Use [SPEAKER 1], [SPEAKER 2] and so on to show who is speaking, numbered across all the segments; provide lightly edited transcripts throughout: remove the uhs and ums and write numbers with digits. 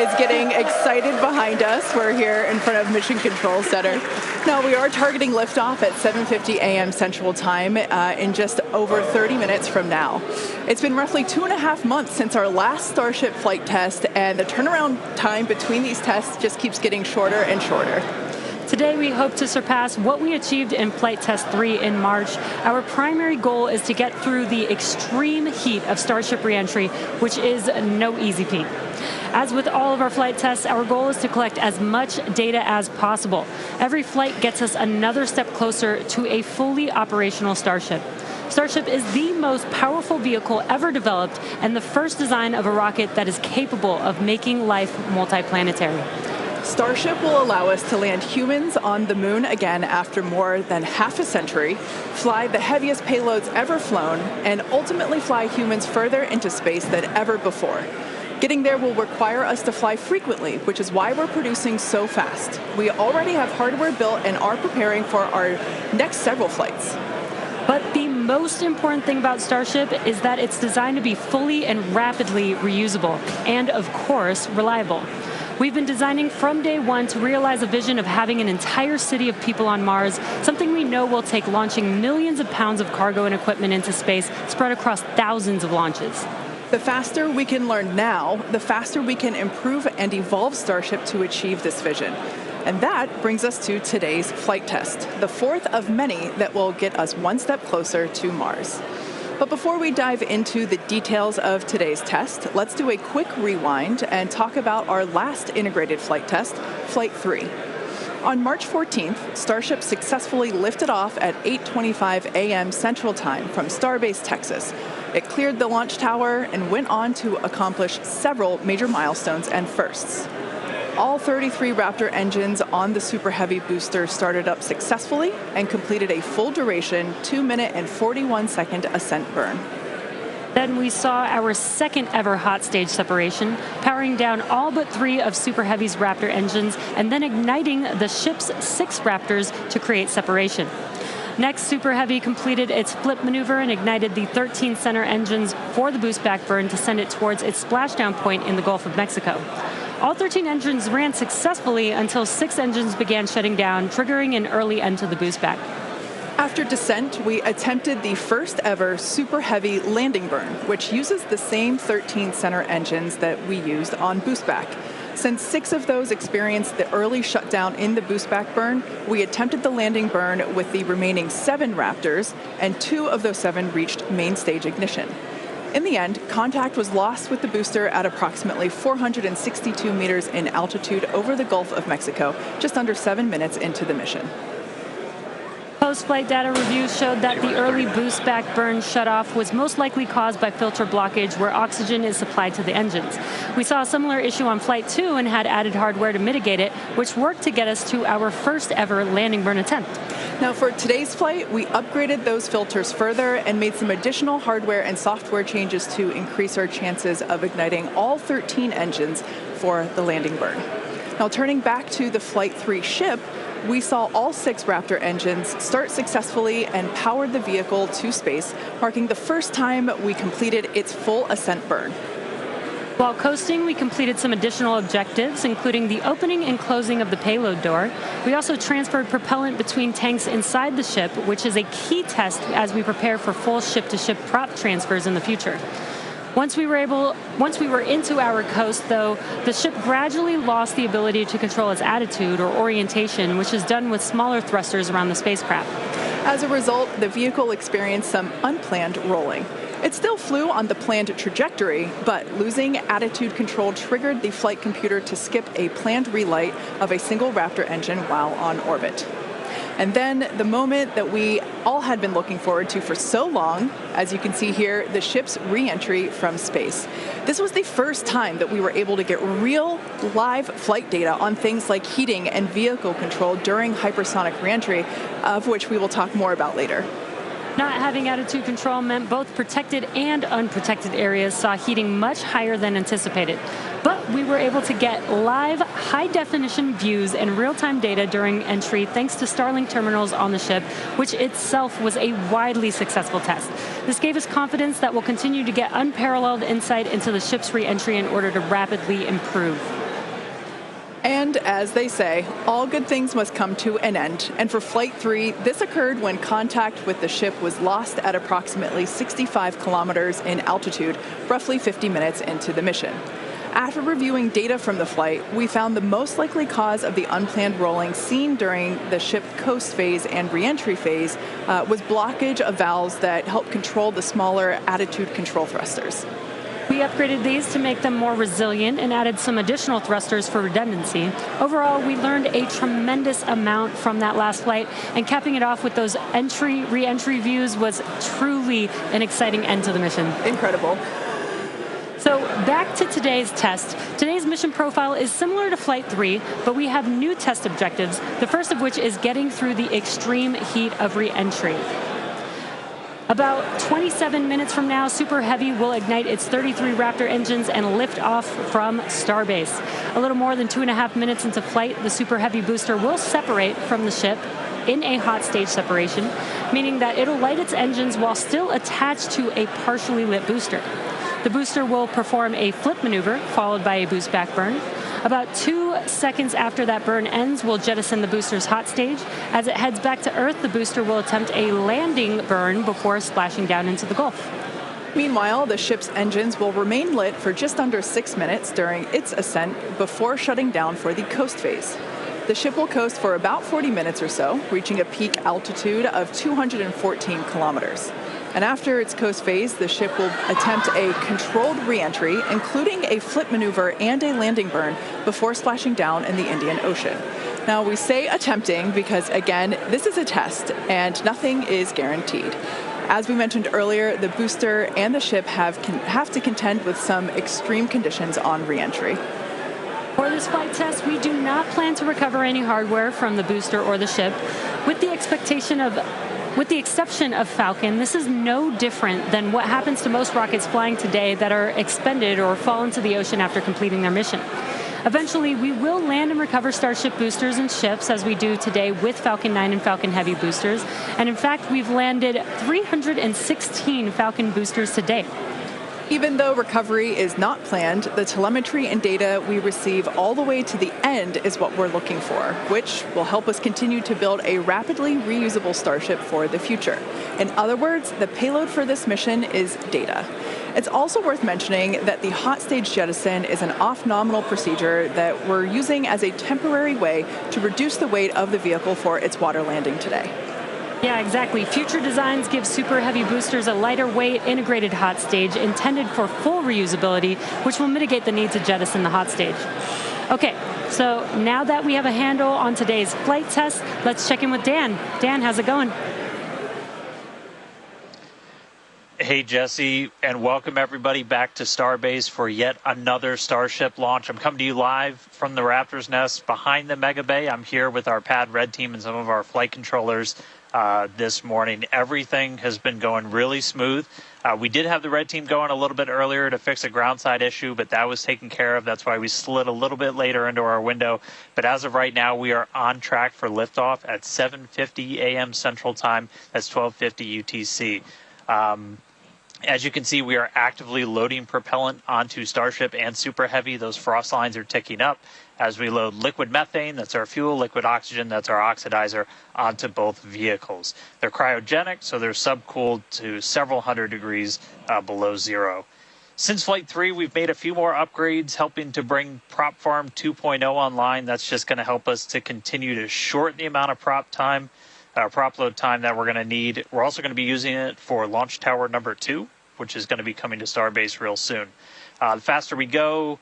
[SPEAKER 1] is getting excited behind us. We're here in front of Mission Control Center. Now, we are targeting liftoff at 7:50 a.m. Central Time in just over 30 minutes from now. It's been roughly 2.5 months since our last Starship flight test, and the turnaround time between these tests just keeps getting shorter and shorter.
[SPEAKER 2] Today, we hope to surpass what we achieved in Flight Test 3 in March. Our primary goal is to get through the extreme heat of Starship reentry, which is no easy feat. As with all of our flight tests, our goal is to collect as much data as possible. Every flight gets us another step closer to a fully operational Starship. Starship is the most powerful vehicle ever developed and the first design of a rocket that is capable of making life multiplanetary.
[SPEAKER 1] Starship will allow us to land humans on the moon again after more than half a century, fly the heaviest payloads ever flown, and ultimately fly humans further into space than ever before. Getting there will require us to fly frequently, which is why we're producing so fast. We already have hardware built and are preparing for our next several flights.
[SPEAKER 2] But the most important thing about Starship is that it's designed to be fully and rapidly reusable, and of course, reliable. We've been designing from day one to realize a vision of having an entire city of people on Mars, something we know will take launching millions of pounds of cargo and equipment into space spread across thousands of launches.
[SPEAKER 1] The faster we can learn now, the faster we can improve and evolve Starship to achieve this vision. And that brings us to today's flight test, the fourth of many that will get us one step closer to Mars. But before we dive into the details of today's test, let's do a quick rewind and talk about our last integrated flight test, Flight 3. On March 14th, Starship successfully lifted off at 8:25 a.m. Central Time from Starbase, Texas. It cleared the launch tower and went on to accomplish several major milestones and firsts. All 33 Raptor engines on the Super Heavy booster started up successfully and completed a full duration 2-minute and 41-second ascent burn.
[SPEAKER 2] Then we saw our second ever hot stage separation, powering down all but 3 of Super Heavy's Raptor engines and then igniting the ship's 6 Raptors to create separation. Next, Super Heavy completed its flip maneuver and ignited the 13 center engines for the boost back burn to send it towards its splashdown point in the Gulf of Mexico. All 13 engines ran successfully until 6 engines began shutting down, triggering an early end to the boost back.
[SPEAKER 1] After descent, we attempted the first ever Super Heavy landing burn, which uses the same 13 center engines that we used on boost back. Since 6 of those experienced the early shutdown in the boost back burn, we attempted the landing burn with the remaining 7 Raptors, and 2 of those 7 reached main stage ignition. In the end, contact was lost with the booster at approximately 462 meters in altitude over the Gulf of Mexico, just under 7 minutes into the mission.
[SPEAKER 2] Post-flight data reviews showed that the early boost back burn shutoff was most likely caused by filter blockage where oxygen is supplied to the engines. We saw a similar issue on Flight 2 and had added hardware to mitigate it, which worked to get us to our first ever landing burn attempt.
[SPEAKER 1] Now, for today's flight, we upgraded those filters further and made some additional hardware and software changes to increase our chances of igniting all 13 engines for the landing burn. Now, turning back to the Flight 3 ship, we saw all 6 Raptor engines start successfully and powered the vehicle to space, marking the first time we completed its full ascent burn.
[SPEAKER 2] While coasting, we completed some additional objectives, including the opening and closing of the payload door. We also transferred propellant between tanks inside the ship, which is a key test as we prepare for full ship-to-ship prop transfers in the future. Once we were into our coast, though, the ship gradually lost the ability to control its attitude or orientation, which is done with smaller thrusters around the spacecraft.
[SPEAKER 1] As a result, the vehicle experienced some unplanned rolling. It still flew on the planned trajectory, but losing attitude control triggered the flight computer to skip a planned relight of a single Raptor engine while on orbit. And then the moment that we all had been looking forward to for so long, as you can see here, the ship's re-entry from space. This was the first time that we were able to get real live flight data on things like heating and vehicle control during hypersonic re-entry, of which we will talk more about later.
[SPEAKER 2] Not having attitude control meant both protected and unprotected areas saw heating much higher than anticipated. But we were able to get live, high-definition views and real-time data during entry thanks to Starlink terminals on the ship, which itself was a widely successful test. This gave us confidence that we'll continue to get unparalleled insight into the ship's re-entry in order to rapidly improve.
[SPEAKER 1] And as they say, all good things must come to an end. And for Flight 3, this occurred when contact with the ship was lost at approximately 65 kilometers in altitude, roughly 50 minutes into the mission. After reviewing data from the flight, we found the most likely cause of the unplanned rolling seen during the ship coast phase and reentry phase was blockage of valves that help control the smaller attitude control thrusters.
[SPEAKER 2] We upgraded these to make them more resilient and added some additional thrusters for redundancy. Overall, we learned a tremendous amount from that last flight, and capping it off with those re-entry views was truly an exciting end to the mission.
[SPEAKER 1] Incredible.
[SPEAKER 2] So back to today's test. Today's mission profile is similar to Flight 3, but we have new test objectives, the first of which is getting through the extreme heat of re-entry. About 27 minutes from now, Super Heavy will ignite its 33 Raptor engines and lift off from Starbase. A little more than 2.5 minutes into flight, the Super Heavy booster will separate from the ship in a hot stage separation, meaning that it'll light its engines while still attached to a partially lit booster. The booster will perform a flip maneuver, followed by a boost back burn. About 2 seconds after that burn ends, we'll jettison the booster's hot stage. As it heads back to Earth, the booster will attempt a landing burn before splashing down into the Gulf.
[SPEAKER 1] Meanwhile, the ship's engines will remain lit for just under 6 minutes during its ascent before shutting down for the coast phase. The ship will coast for about 40 minutes or so, reaching a peak altitude of 214 kilometers. And after its coast phase, the ship will attempt a controlled re-entry, including a flip maneuver and a landing burn, before splashing down in the Indian Ocean. Now, we say attempting because, again, this is a test and nothing is guaranteed. As we mentioned earlier, the booster and the ship have to contend with some extreme conditions on re-entry.
[SPEAKER 2] For this flight test, we do not plan to recover any hardware from the booster or the ship. With the exception of Falcon, this is no different than what happens to most rockets flying today that are expended or fall into the ocean after completing their mission. Eventually, we will land and recover Starship boosters and ships, as we do today with Falcon 9 and Falcon Heavy boosters. And in fact, we've landed 316 Falcon boosters to date.
[SPEAKER 1] Even though recovery is not planned, the telemetry and data we receive all the way to the end is what we're looking for, which will help us continue to build a rapidly reusable Starship for the future. In other words, the payload for this mission is data. It's also worth mentioning that the hot stage jettison is an off-nominal procedure that we're using as a temporary way to reduce the weight of the vehicle for its water landing today.
[SPEAKER 2] Yeah, exactly. Future designs give Super Heavy boosters a lighter weight integrated hot stage intended for full reusability, which will mitigate the need to jettison the hot stage. Okay, so now that we have a handle on today's flight test, let's check in with Dan. Dan, how's it going?
[SPEAKER 3] Hey, Jesse, and welcome everybody back to Starbase for yet another Starship launch. I'm coming to you live from the Raptor's nest behind the Mega Bay. I'm here with our Pad Red team and some of our flight controllers this morning. Everything has been going really smooth. We did have the Red team going a little bit earlier to fix a ground side issue, but that was taken care of. That's why we slid a little bit later into our window. But as of right now, we are on track for liftoff at 7:50 a.m. Central Time. That's 12:50 UTC. As you can see, we are actively loading propellant onto Starship and Super Heavy. Those frost lines are ticking up as we load liquid methane, that's our fuel, liquid oxygen, that's our oxidizer, onto both vehicles. They're cryogenic, so they're subcooled to several hundred degrees below zero. Since Flight 3, we've made a few more upgrades, helping to bring Prop Farm 2.0 online. That's just going to help us to continue to shorten the amount of prop load time that we're going to need. We're also going to be using it for Launch Tower number 2, which is going to be coming to Starbase real soon. The faster we go,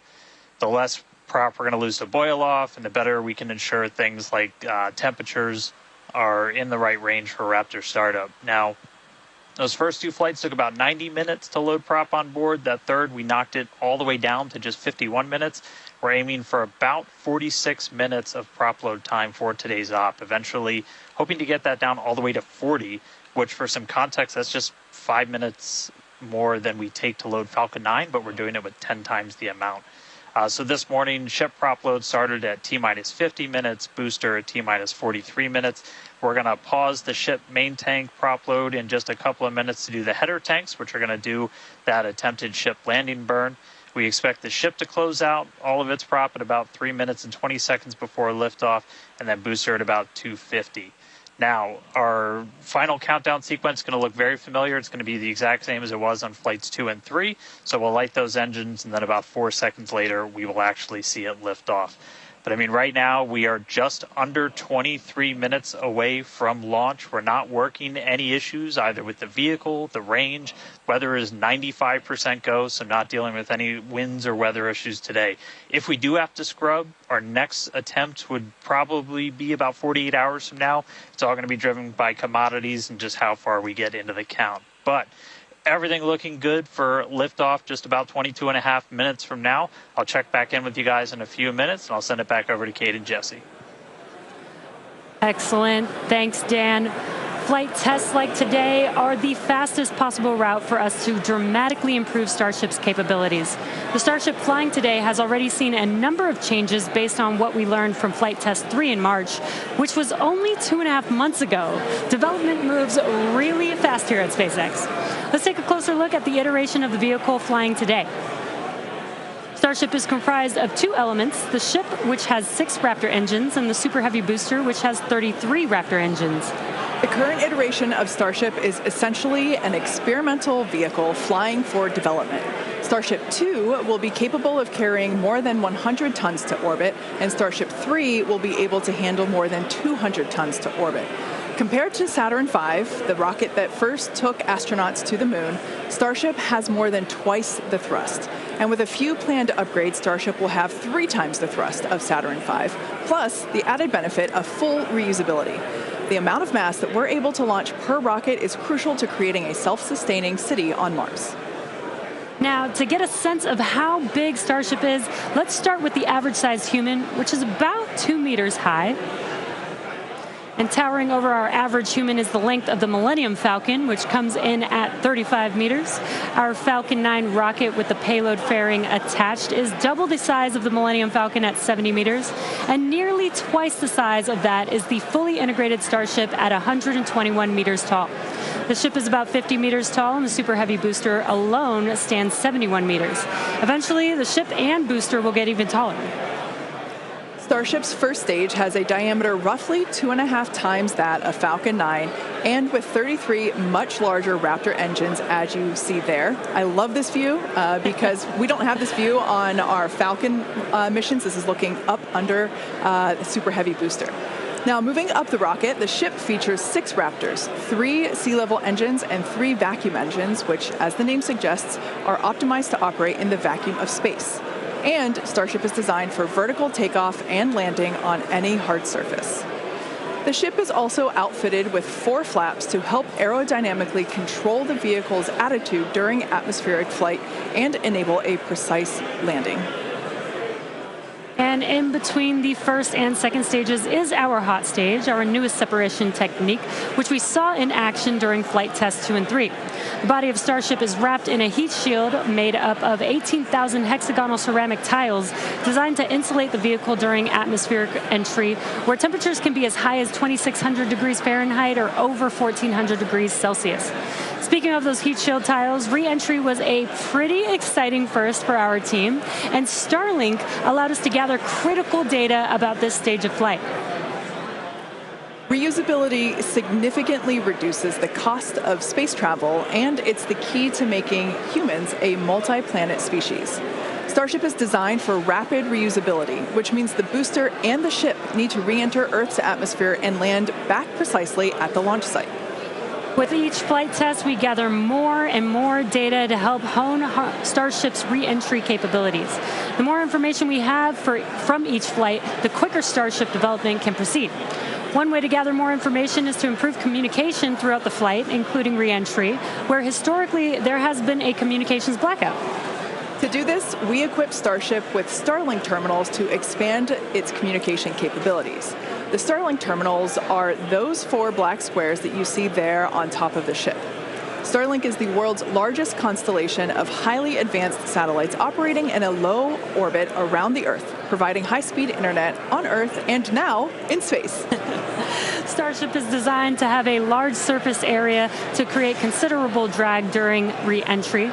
[SPEAKER 3] the less prop we're going to lose to boil off, and the better we can ensure things like temperatures are in the right range for Raptor startup. Now, those first two flights took about 90 minutes to load prop on board. That third, we knocked it all the way down to just 51 minutes. We're aiming for about 46 minutes of prop load time for today's op, eventually hoping to get that down all the way to 40, which for some context, that's just 5 minutes more than we take to load Falcon 9, but we're doing it with 10 times the amount. So this morning, ship prop load started at T-minus 50 minutes, booster at T-minus 43 minutes. We're going to pause the ship main tank prop load in just a couple of minutes to do the header tanks, which are going to do that attempted ship landing burn. We expect the ship to close out all of its prop at about 3 minutes and 20 seconds before liftoff, and then booster at about 2:50. Now, our final countdown sequence is going to look very familiar. It's going to be the exact same as it was on flights 2 and 3. So we'll light those engines, and then about 4 seconds later, we will actually see it lift off. But I mean, right now, we are just under 23 minutes away from launch. We're not working any issues either with the vehicle, the range. Weather is 95% go, so not dealing with any winds or weather issues today. If we do have to scrub, our next attempt would probably be about 48 hours from now. It's all going to be driven by commodities and just how far we get into the count. But everything looking good for liftoff just about 22 and a half minutes from now. I'll check back in with you guys in a few minutes, and I'll send it back over to Kate and Jesse.
[SPEAKER 2] Excellent. Thanks, Dan. Flight tests like today are the fastest possible route for us to dramatically improve Starship's capabilities. The Starship flying today has already seen a number of changes based on what we learned from Flight Test 3 in March, which was only 2.5 months ago. Development moves really fast here at SpaceX. Let's take a closer look at the iteration of the vehicle flying today. Starship is comprised of two elements, the ship, which has 6 Raptor engines, and the Super Heavy booster, which has 33 Raptor engines.
[SPEAKER 1] The current iteration of Starship is essentially an experimental vehicle flying for development. Starship 2 will be capable of carrying more than 100 tons to orbit, and Starship 3 will be able to handle more than 200 tons to orbit. Compared to Saturn V, the rocket that first took astronauts to the moon, Starship has more than twice the thrust. And with a few planned upgrades, Starship will have 3 times the thrust of Saturn V, plus the added benefit of full reusability. The amount of mass that we're able to launch per rocket is crucial to creating a self-sustaining city on Mars.
[SPEAKER 2] Now, to get a sense of how big Starship is, let's start with the average-sized human, which is about 2 meters high. And towering over our average human is the length of the Millennium Falcon, which comes in at 35 meters. Our Falcon 9 rocket with the payload fairing attached is double the size of the Millennium Falcon at 70 meters, and nearly twice the size of that is the fully integrated Starship at 121 meters tall. The ship is about 50 meters tall, and the Super Heavy booster alone stands 71 meters. Eventually, the ship and booster will get even taller.
[SPEAKER 1] Starship's first stage has a diameter roughly 2.5 times that of Falcon 9, and with 33 much larger Raptor engines, as you see there. I love this view because we don't have this view on our Falcon missions. This is looking up under the Super Heavy booster. Now, moving up the rocket, the ship features 6 Raptors, 3 sea-level engines and 3 vacuum engines, which, as the name suggests, are optimized to operate in the vacuum of space. And Starship is designed for vertical takeoff and landing on any hard surface. The ship is also outfitted with 4 flaps to help aerodynamically control the vehicle's attitude during atmospheric flight and enable a precise landing.
[SPEAKER 2] And in between the first and second stages is our hot stage, our newest separation technique, which we saw in action during flight tests 2 and 3. The body of Starship is wrapped in a heat shield made up of 18,000 hexagonal ceramic tiles designed to insulate the vehicle during atmospheric entry, where temperatures can be as high as 2,600 degrees Fahrenheit or over 1,400 degrees Celsius. Speaking of those heat shield tiles, re-entry was a pretty exciting first for our team, and Starlink allowed us to gather critical data about this stage of flight.
[SPEAKER 1] Reusability significantly reduces the cost of space travel, and it's the key to making humans a multi-planet species. Starship is designed for rapid reusability, which means the booster and the ship need to re-enter Earth's atmosphere and land back precisely at the launch site.
[SPEAKER 2] With each flight test, we gather more and more data to help hone Starship's re-entry capabilities. The more information we have from each flight, the quicker Starship development can proceed. One way to gather more information is to improve communication throughout the flight, including re-entry, where historically there has been a communications blackout.
[SPEAKER 1] To do this, we equipped Starship with Starlink terminals to expand its communication capabilities. The Starlink terminals are those 4 black squares that you see there on top of the ship. Starlink is the world's largest constellation of highly advanced satellites operating in a low orbit around the Earth, providing high-speed internet on Earth and now in space.
[SPEAKER 2] Starship is designed to have a large surface area to create considerable drag during re-entry.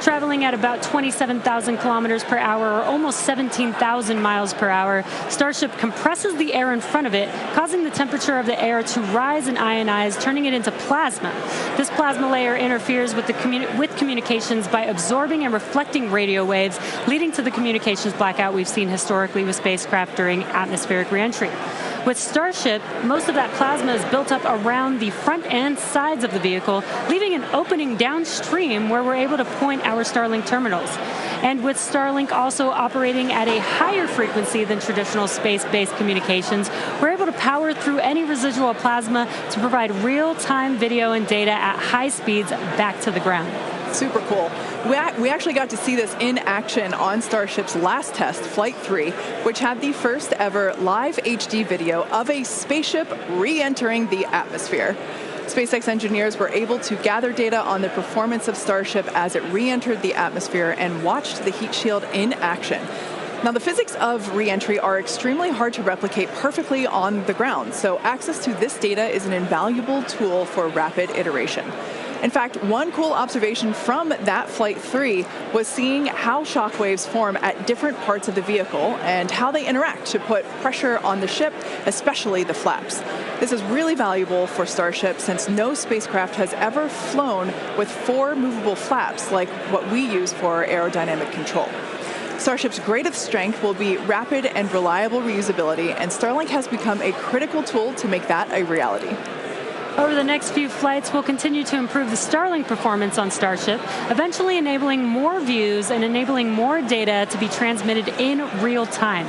[SPEAKER 2] Traveling at about 27,000 kilometers per hour, or almost 17,000 miles per hour, Starship compresses the air in front of it, causing the temperature of the air to rise and ionize, turning it into plasma. This plasma layer interferes with communications by absorbing and reflecting radio waves, leading to the communications blackout we've seen historically with spacecraft during atmospheric reentry. With Starship, most of that plasma is built up around the front and sides of the vehicle, leaving an opening downstream where we're able to point our Starlink terminals. And with Starlink also operating at a higher frequency than traditional space-based communications, we're able to power through any residual plasma to provide real-time video and data at high speeds back to the ground.
[SPEAKER 1] Super cool. We actually got to see this in action on Starship's last test, Flight 3, which had the first ever live HD video of a spaceship re-entering the atmosphere. SpaceX engineers were able to gather data on the performance of Starship as it re-entered the atmosphere and watched the heat shield in action. Now, the physics of re-entry are extremely hard to replicate perfectly on the ground, so access to this data is an invaluable tool for rapid iteration. In fact, one cool observation from that Flight 3 was seeing how shock waves form at different parts of the vehicle and how they interact to put pressure on the ship, especially the flaps. This is really valuable for Starship since no spacecraft has ever flown with 4 movable flaps like what we use for aerodynamic control. Starship's greatest strength will be rapid and reliable reusability, and Starlink has become a critical tool to make that a reality.
[SPEAKER 2] Over the next few flights, we'll continue to improve the Starlink performance on Starship, eventually enabling more views and enabling more data to be transmitted in real time.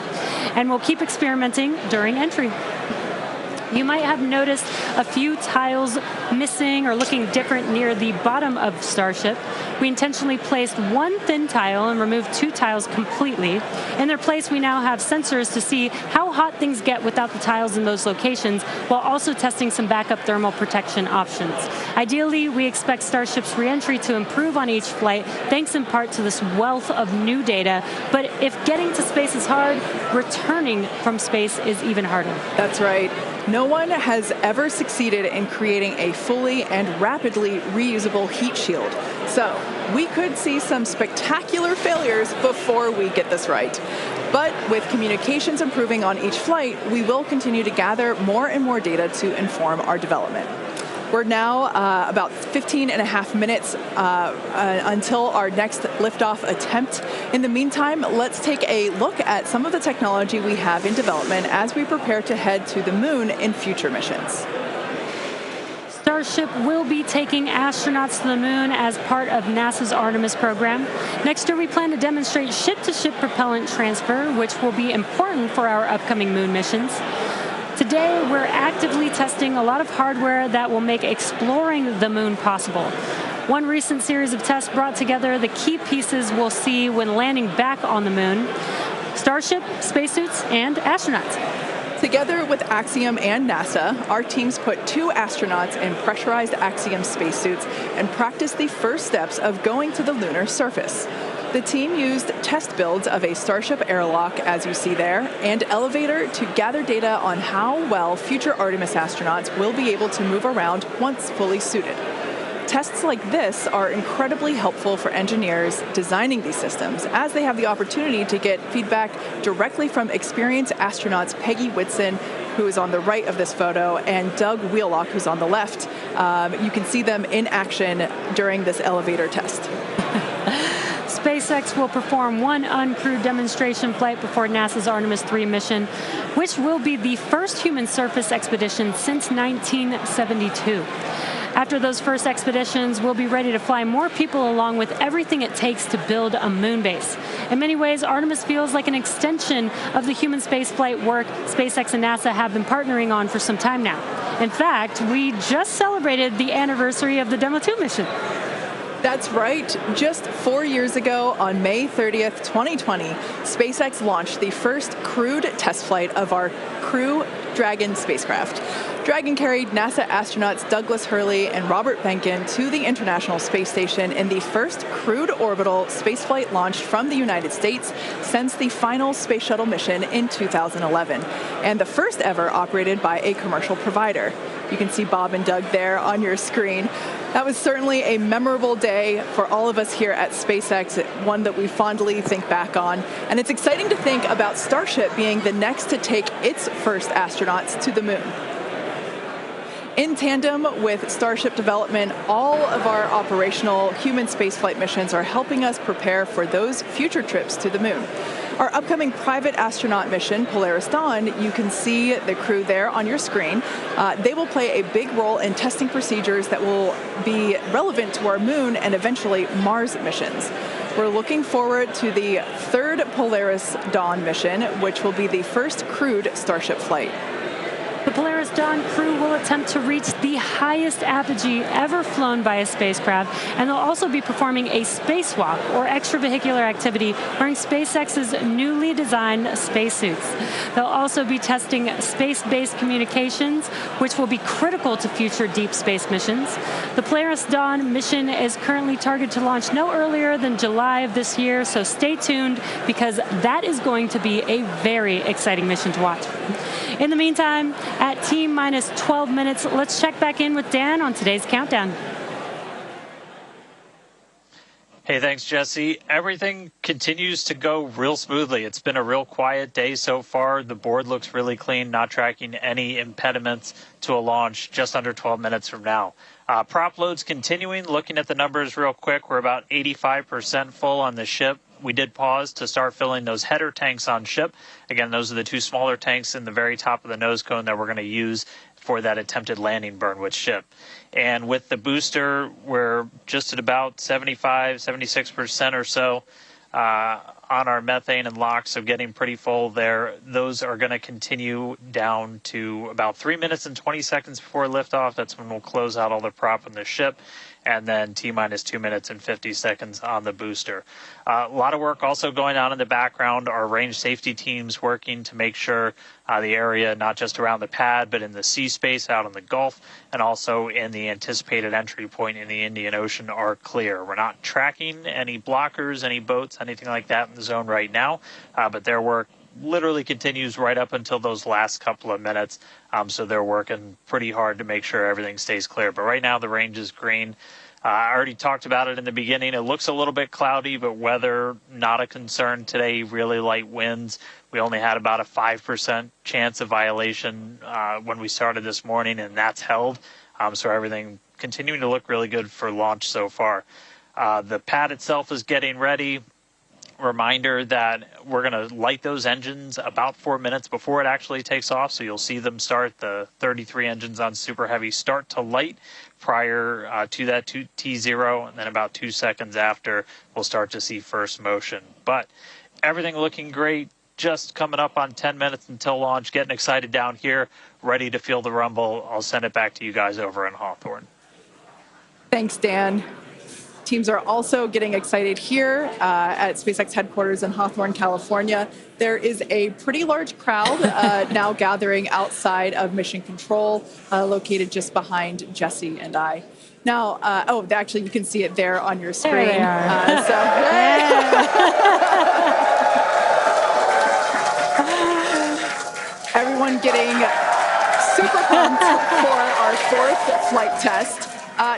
[SPEAKER 2] And we'll keep experimenting during entry. You might have noticed a few tiles missing or looking different near the bottom of Starship. We intentionally placed one thin tile and removed 2 tiles completely. In their place, we now have sensors to see how hot things get without the tiles in those locations, while also testing some backup thermal protection options. Ideally, we expect Starship's reentry to improve on each flight, thanks in part to this wealth of new data. But if getting to space is hard, returning from space is even harder.
[SPEAKER 1] That's right. No one has ever succeeded in creating a fully and rapidly reusable heat shield. So we could see some spectacular failures before we get this right. But with communications improving on each flight, we will continue to gather more and more data to inform our development. We're now about 15.5 minutes until our next liftoff attempt. In the meantime, let's take a look at some of the technology we have in development as we prepare to head to the moon in future missions.
[SPEAKER 2] Starship will be taking astronauts to the moon as part of NASA's Artemis program. Next year, we plan to demonstrate ship-to-ship propellant transfer, which will be important for our upcoming moon missions. Today, we're actively testing a lot of hardware that will make exploring the moon possible. One recent series of tests brought together the key pieces we'll see when landing back on the moon: Starship, spacesuits, and astronauts.
[SPEAKER 1] Together with Axiom and NASA, our teams put 2 astronauts in pressurized Axiom spacesuits and practiced the first steps of going to the lunar surface. The team used test builds of a Starship airlock, as you see there, and elevator to gather data on how well future Artemis astronauts will be able to move around once fully suited. Tests like this are incredibly helpful for engineers designing these systems, as they have the opportunity to get feedback directly from experienced astronauts Peggy Whitson, who is on the right of this photo, and Doug Wheelock, who's on the left. You can see them in action during this elevator test.
[SPEAKER 2] SpaceX will perform one uncrewed demonstration flight before NASA's Artemis 3 mission, which will be the first human surface expedition since 1972. After those first expeditions, we'll be ready to fly more people along with everything it takes to build a moon base. In many ways, Artemis feels like an extension of the human spaceflight work SpaceX and NASA have been partnering on for some time now. In fact, we just celebrated the anniversary of the Demo 2 mission.
[SPEAKER 1] That's right. Just 4 years ago, on May 30th, 2020, SpaceX launched the first crewed test flight of our Crew Dragon spacecraft. Dragon carried NASA astronauts Douglas Hurley and Robert Behnken to the International Space Station in the first crewed orbital spaceflight launched from the United States since the final Space Shuttle mission in 2011, and the first ever operated by a commercial provider. You can see Bob and Doug there on your screen. That was certainly a memorable day for all of us here at SpaceX, one that we fondly think back on. And it's exciting to think about Starship being the next to take its first astronauts to the moon. In tandem with Starship development, all of our operational human spaceflight missions are helping us prepare for those future trips to the moon. Our upcoming private astronaut mission, Polaris Dawn, you can see the crew there on your screen. They will play a big role in testing procedures that will be relevant to our moon and eventually Mars missions. We're looking forward to the third Polaris Dawn mission, which will be the first crewed Starship flight.
[SPEAKER 2] The Polaris Dawn crew will attempt to reach the highest apogee ever flown by a spacecraft, and they'll also be performing a spacewalk, or extravehicular activity, wearing SpaceX's newly designed spacesuits. They'll also be testing space-based communications, which will be critical to future deep space missions. The Polaris Dawn mission is currently targeted to launch no earlier than July of this year, so stay tuned, because that is going to be a very exciting mission to watch. In the meantime, at T-minus 12 minutes, let's check back in with Dan on today's countdown.
[SPEAKER 3] Hey, thanks, Jesse. Everything continues to go real smoothly. It's been a real quiet day so far. The board looks really clean, not tracking any impediments to a launch just under 12 minutes from now. Prop loads continuing. Looking at the numbers real quick, we're about 85% full on the ship. We did pause to start filling those header tanks on ship. Again, those are the two smaller tanks in the very top of the nose cone that we're going to use for that attempted landing burn with ship. And with the booster, we're just at about 75, 76% or so on our methane and LOX, so getting pretty full there. Those are going to continue down to about 3 minutes and 20 seconds before liftoff. That's when we'll close out all the prop on the ship. And then T-minus 2 minutes and 50 seconds on the booster. A lot of work also going on in the background. Our range safety teams working to make sure the area, not just around the pad, but in the sea space out in the Gulf, and also in the anticipated entry point in the Indian Ocean are clear. We're not tracking any blockers, any boats, anything like that in the zone right now, but their work literally continues right up until those last couple of minutes. So they're working pretty hard to make sure everything stays clear. But right now the range is green. I already talked about it in the beginning. It looks a little bit cloudy, but weather not a concern today. Really light winds. We only had about a 5% chance of violation when we started this morning, and that's held. So everything continuing to look really good for launch so far. The pad itself is getting ready. Reminder that we're going to light those engines about 4 minutes before it actually takes off. So you'll see them start, the 33 engines on Super Heavy start to light prior to that T0, and then about 2 seconds after we'll start to see first motion. But everything looking great, just coming up on 10 minutes until launch, getting excited down here, ready to feel the rumble. I'll send it back to you guys over in Hawthorne.
[SPEAKER 1] Thanks, Dan. Teams are also getting excited here at SpaceX headquarters in Hawthorne, California. There is a pretty large crowd now gathering outside of Mission Control, located just behind Jesse and I. Now, actually, you can see it there on your screen.
[SPEAKER 2] There they are.
[SPEAKER 1] Everyone getting super pumped for our fourth flight test.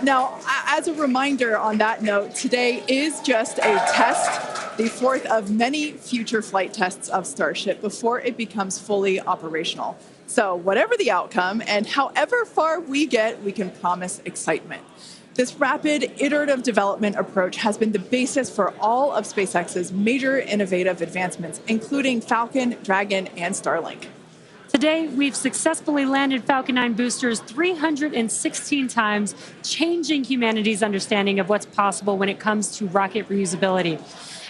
[SPEAKER 1] Now, as a reminder on that note, today is just a test, the fourth of many future flight tests of Starship before it becomes fully operational. So whatever the outcome and however far we get, we can promise excitement. This rapid iterative development approach has been the basis for all of SpaceX's major innovative advancements, including Falcon, Dragon, and Starlink.
[SPEAKER 2] Today, we've successfully landed Falcon 9 boosters 316 times, changing humanity's understanding of what's possible when it comes to rocket reusability.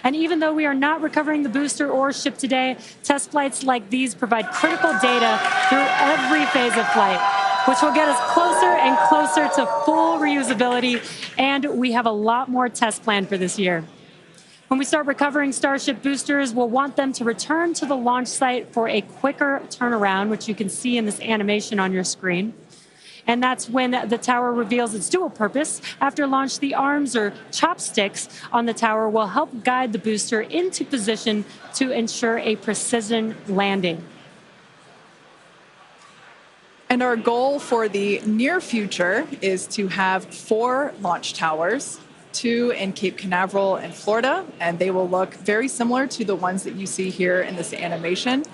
[SPEAKER 2] And even though we are not recovering the booster or ship today, test flights like these provide critical data through every phase of flight, which will get us closer and closer to full reusability, and we have a lot more tests planned for this year. When we start recovering Starship boosters, we'll want them to return to the launch site for a quicker turnaround, which you can see in this animation on your screen. And that's when the tower reveals its dual purpose. After launch, the arms or chopsticks on the tower will help guide the booster into position to ensure a precision landing.
[SPEAKER 1] And our goal for the near future is to have 4 launch towers, 2 in Cape Canaveral in Florida, and they will look very similar to the ones that you see here in this animation.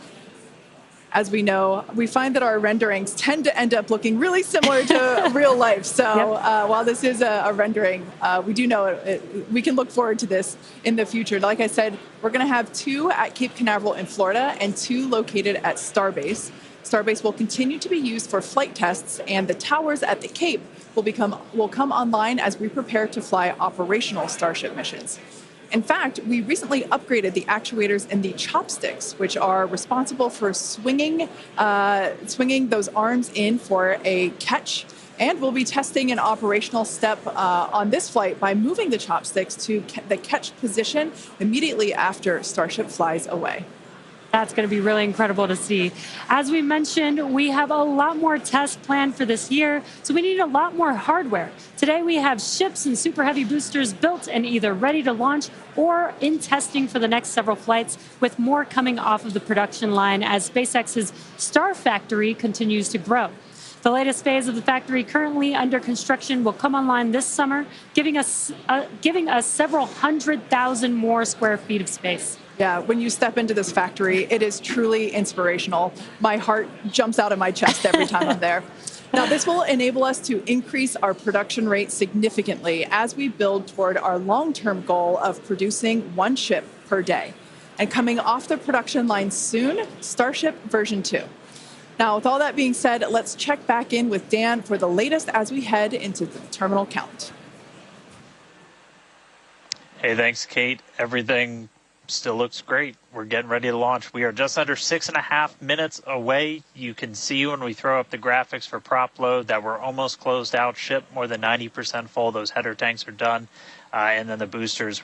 [SPEAKER 1] As we know, we find that our renderings tend to end up looking really similar to real life. So while this is a rendering, we do know we can look forward to this in the future. Like I said, we're going to have 2 at Cape Canaveral in Florida and 2 located at Starbase. Starbase will continue to be used for flight tests, and the towers at the Cape will come online as we prepare to fly operational Starship missions. In fact, we recently upgraded the actuators in the chopsticks, which are responsible for swinging those arms in for a catch. And we'll be testing an operational step on this flight by moving the chopsticks to the catch position immediately after Starship flies away.
[SPEAKER 2] That's going to be really incredible to see. As we mentioned, we have a lot more tests planned for this year, so we need a lot more hardware. Today we have ships and super heavy boosters built and either ready to launch or in testing for the next several flights, with more coming off of the production line as SpaceX's Star Factory continues to grow. The latest phase of the factory currently under construction will come online this summer, giving us several 100,000 more square feet of space.
[SPEAKER 1] Yeah, when you step into this factory, it is truly inspirational. My heart jumps out of my chest every time I'm there. Now, this will enable us to increase our production rate significantly as we build toward our long-term goal of producing 1 ship per day. And coming off the production line soon, Starship version 2. Now, with all that being said, let's check back in with Dan for the latest as we head into the terminal count.
[SPEAKER 3] Hey, thanks, Kate. Everything still looks great. We're getting ready to launch. We are just under 6.5 minutes away. You can see when we throw up the graphics for prop load that we're almost closed out. Ship more than 90% full. Those header tanks are done. And then the boosters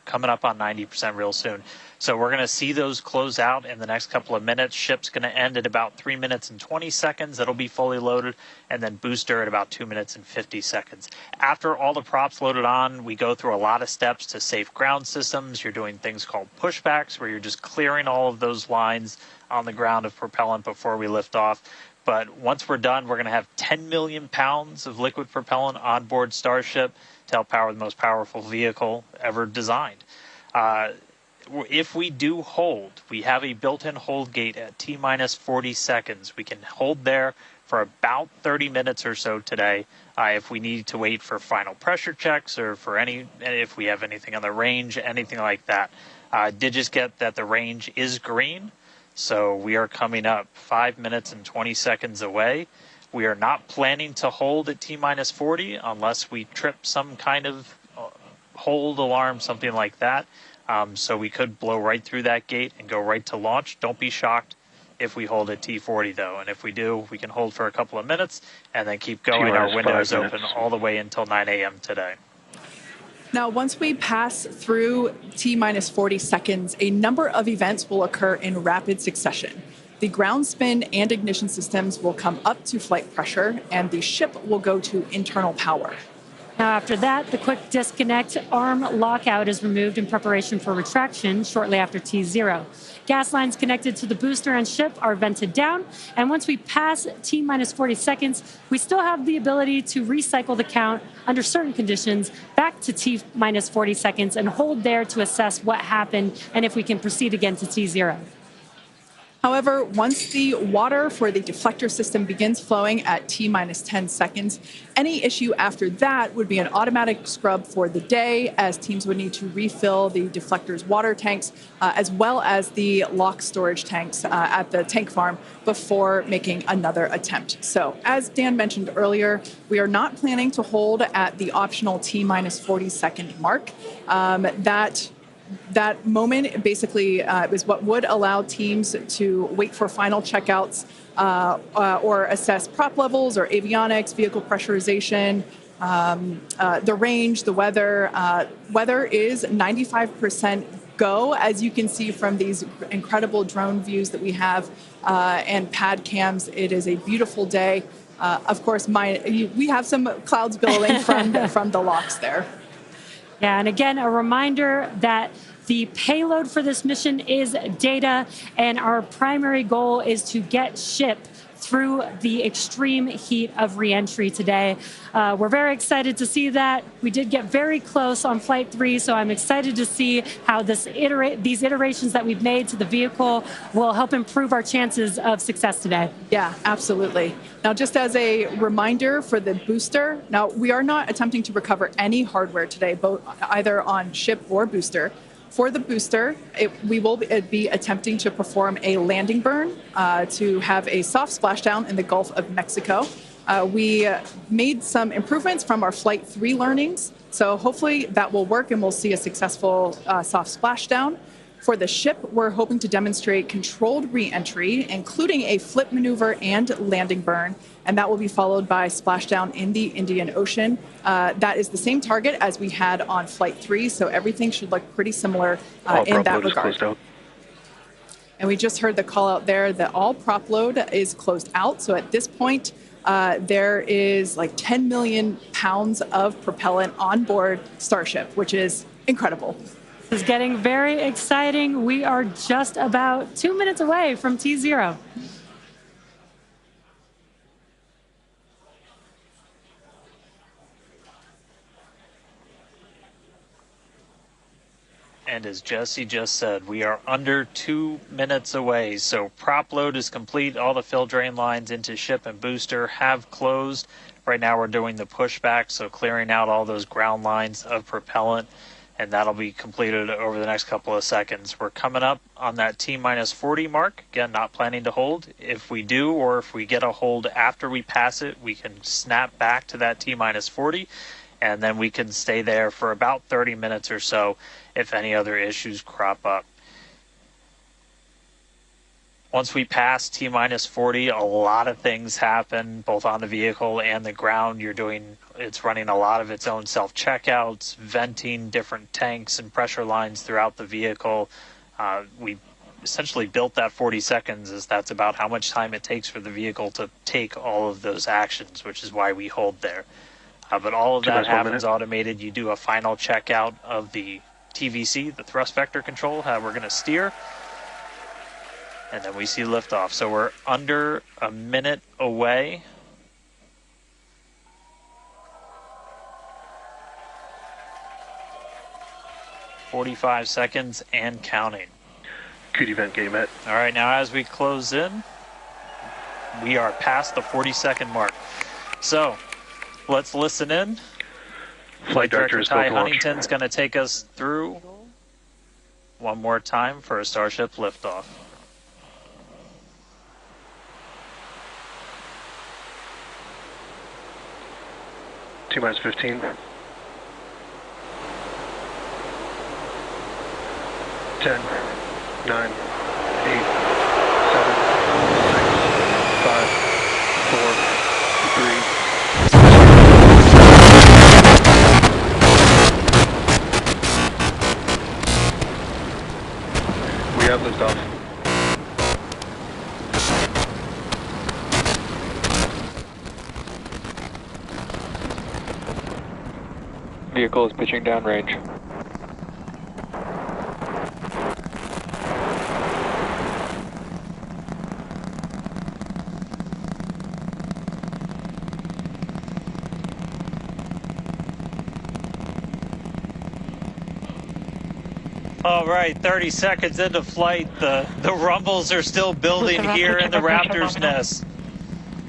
[SPEAKER 3] coming up on 90% real soon. So we're going to see those close out in the next couple of minutes. Ship's going to end at about 3 minutes and 20 seconds. It'll be fully loaded. And then booster at about 2 minutes and 50 seconds. After all the props loaded on, we go through a lot of steps to safe ground systems. You're doing things called pushbacks, where you're just clearing all of those lines on the ground of propellant before we lift off. But once we're done, we're going to have 10 million pounds of liquid propellant on board Starship to help power the most powerful vehicle ever designed. If we do hold, we have a built-in hold gate at T-minus 40 seconds. We can hold there for about 30 minutes or so today. If we need to wait for final pressure checks or for if we have anything on the range, anything like that. Did just get that the range is green. So we are coming up 5 minutes and 20 seconds away. We are not planning to hold at T-minus 40 unless we trip some kind of hold alarm, something like that. So we could blow right through that gate and go right to launch. Don't be shocked if we hold at T40, though. And if we do, we can hold for a couple of minutes and then keep going. Our window is open all the way until 9 a.m. today.
[SPEAKER 1] Now, once we pass through T-minus 40 seconds, a number of events will occur in rapid succession. The ground spin and ignition systems will come up to flight pressure, and the ship will go to internal power.
[SPEAKER 2] Now, after that, the quick disconnect arm lockout is removed in preparation for retraction shortly after T0. Gas lines connected to the booster and ship are vented down, and once we pass T-minus 40 seconds, we still have the ability to recycle the count under certain conditions back to T-minus 40 seconds and hold there to assess what happened and if we can proceed again to T0.
[SPEAKER 1] However, once the water for the deflector system begins flowing at T-minus 10 seconds, any issue after that would be an automatic scrub for the day, as teams would need to refill the deflector's water tanks, as well as the lock storage tanks at the tank farm before making another attempt. So, as Dan mentioned earlier, we are not planning to hold at the optional T-minus 40-second mark. That moment basically is what would allow teams to wait for final checkouts or assess prop levels or avionics, vehicle pressurization, the range, the weather. Weather is 95% go, as you can see from these incredible drone views that we have and pad cams. It is a beautiful day. Of course, we have some clouds billowing from the locks there.
[SPEAKER 2] Yeah, and again, a reminder that The payload for this mission is data, and our primary goal is to get ship through the extreme heat of reentry today. We're very excited to see that. We did get very close on Flight 3, so I'm excited to see how these iterations that we've made to the vehicle will help improve our chances of success today.
[SPEAKER 1] Yeah, absolutely. Now, just as a reminder for the booster, now we are not attempting to recover any hardware today, both either on ship or booster. For the booster, we will be attempting to perform a landing burn to have a soft splashdown in the Gulf of Mexico. We made some improvements from our Flight 3 learnings, so hopefully that will work and we'll see a successful soft splashdown. For the ship, we're hoping to demonstrate controlled re-entry, including a flip maneuver and landing burn, and that will be followed by splashdown in the Indian Ocean. That is the same target as we had on Flight 3, so everything should look pretty similar in that regard. And we just heard the call out there that all prop load is closed out, so at this point, there is like 10 million pounds of propellant on board Starship, which is incredible.
[SPEAKER 2] This is getting very exciting. We are just about 2 minutes away from T0.
[SPEAKER 3] And as Jesse just said, we are under 2 minutes away. So prop load is complete. All the fill drain lines into ship and booster have closed. Right now we're doing the pushback, so clearing out all those ground lines of propellant. And that'll be completed over the next couple of seconds. We're coming up on that T-minus 40 mark. Again, not planning to hold. If we do, or if we get a hold after we pass it, we can snap back to that T-minus 40, and then we can stay there for about 30 minutes or so if any other issues crop up. Once we pass T-minus 40, a lot of things happen, both on the vehicle and the ground. It's running a lot of its own self-checkouts, venting different tanks and pressure lines throughout the vehicle. We essentially built that 40 seconds as that's about how much time it takes for the vehicle to take all of those actions, which is why we hold there. But all of that happens automated. You do a final checkout of the TVC, the thrust vector control, how we're going to steer. And then we see liftoff. So we're under a minute away. "45 seconds and counting.
[SPEAKER 4] Good event, game met.
[SPEAKER 3] All right, now as we close in, we are past the 40-second mark. So let's listen in. Flight Director Ty Huntington's going to take us through one more time for a Starship liftoff.
[SPEAKER 4] T-minus 15. 10, 9, 8, 7, 6, 5, 4, 3. We have liftoff.
[SPEAKER 5] Vehicle is pitching downrange.
[SPEAKER 3] All right, 30 seconds into flight. The rumbles are still building here in the Raptor's nest.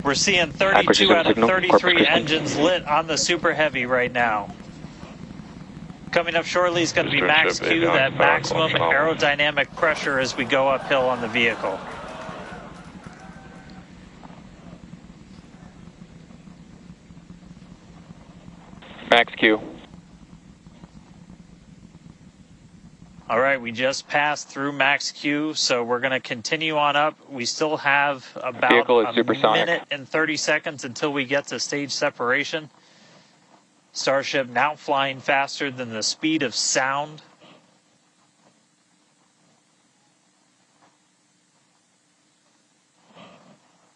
[SPEAKER 3] We're seeing 32 out of 33 engines lit on the Super Heavy right now. Coming up shortly is going to be max Q, that maximum aerodynamic pressure as we go uphill on the vehicle.
[SPEAKER 5] Max Q.
[SPEAKER 3] All right, we just passed through max Q, so we're going to continue on up. We still have about a minute and 30 seconds until we get to stage separation. Starship now flying faster than the speed of sound.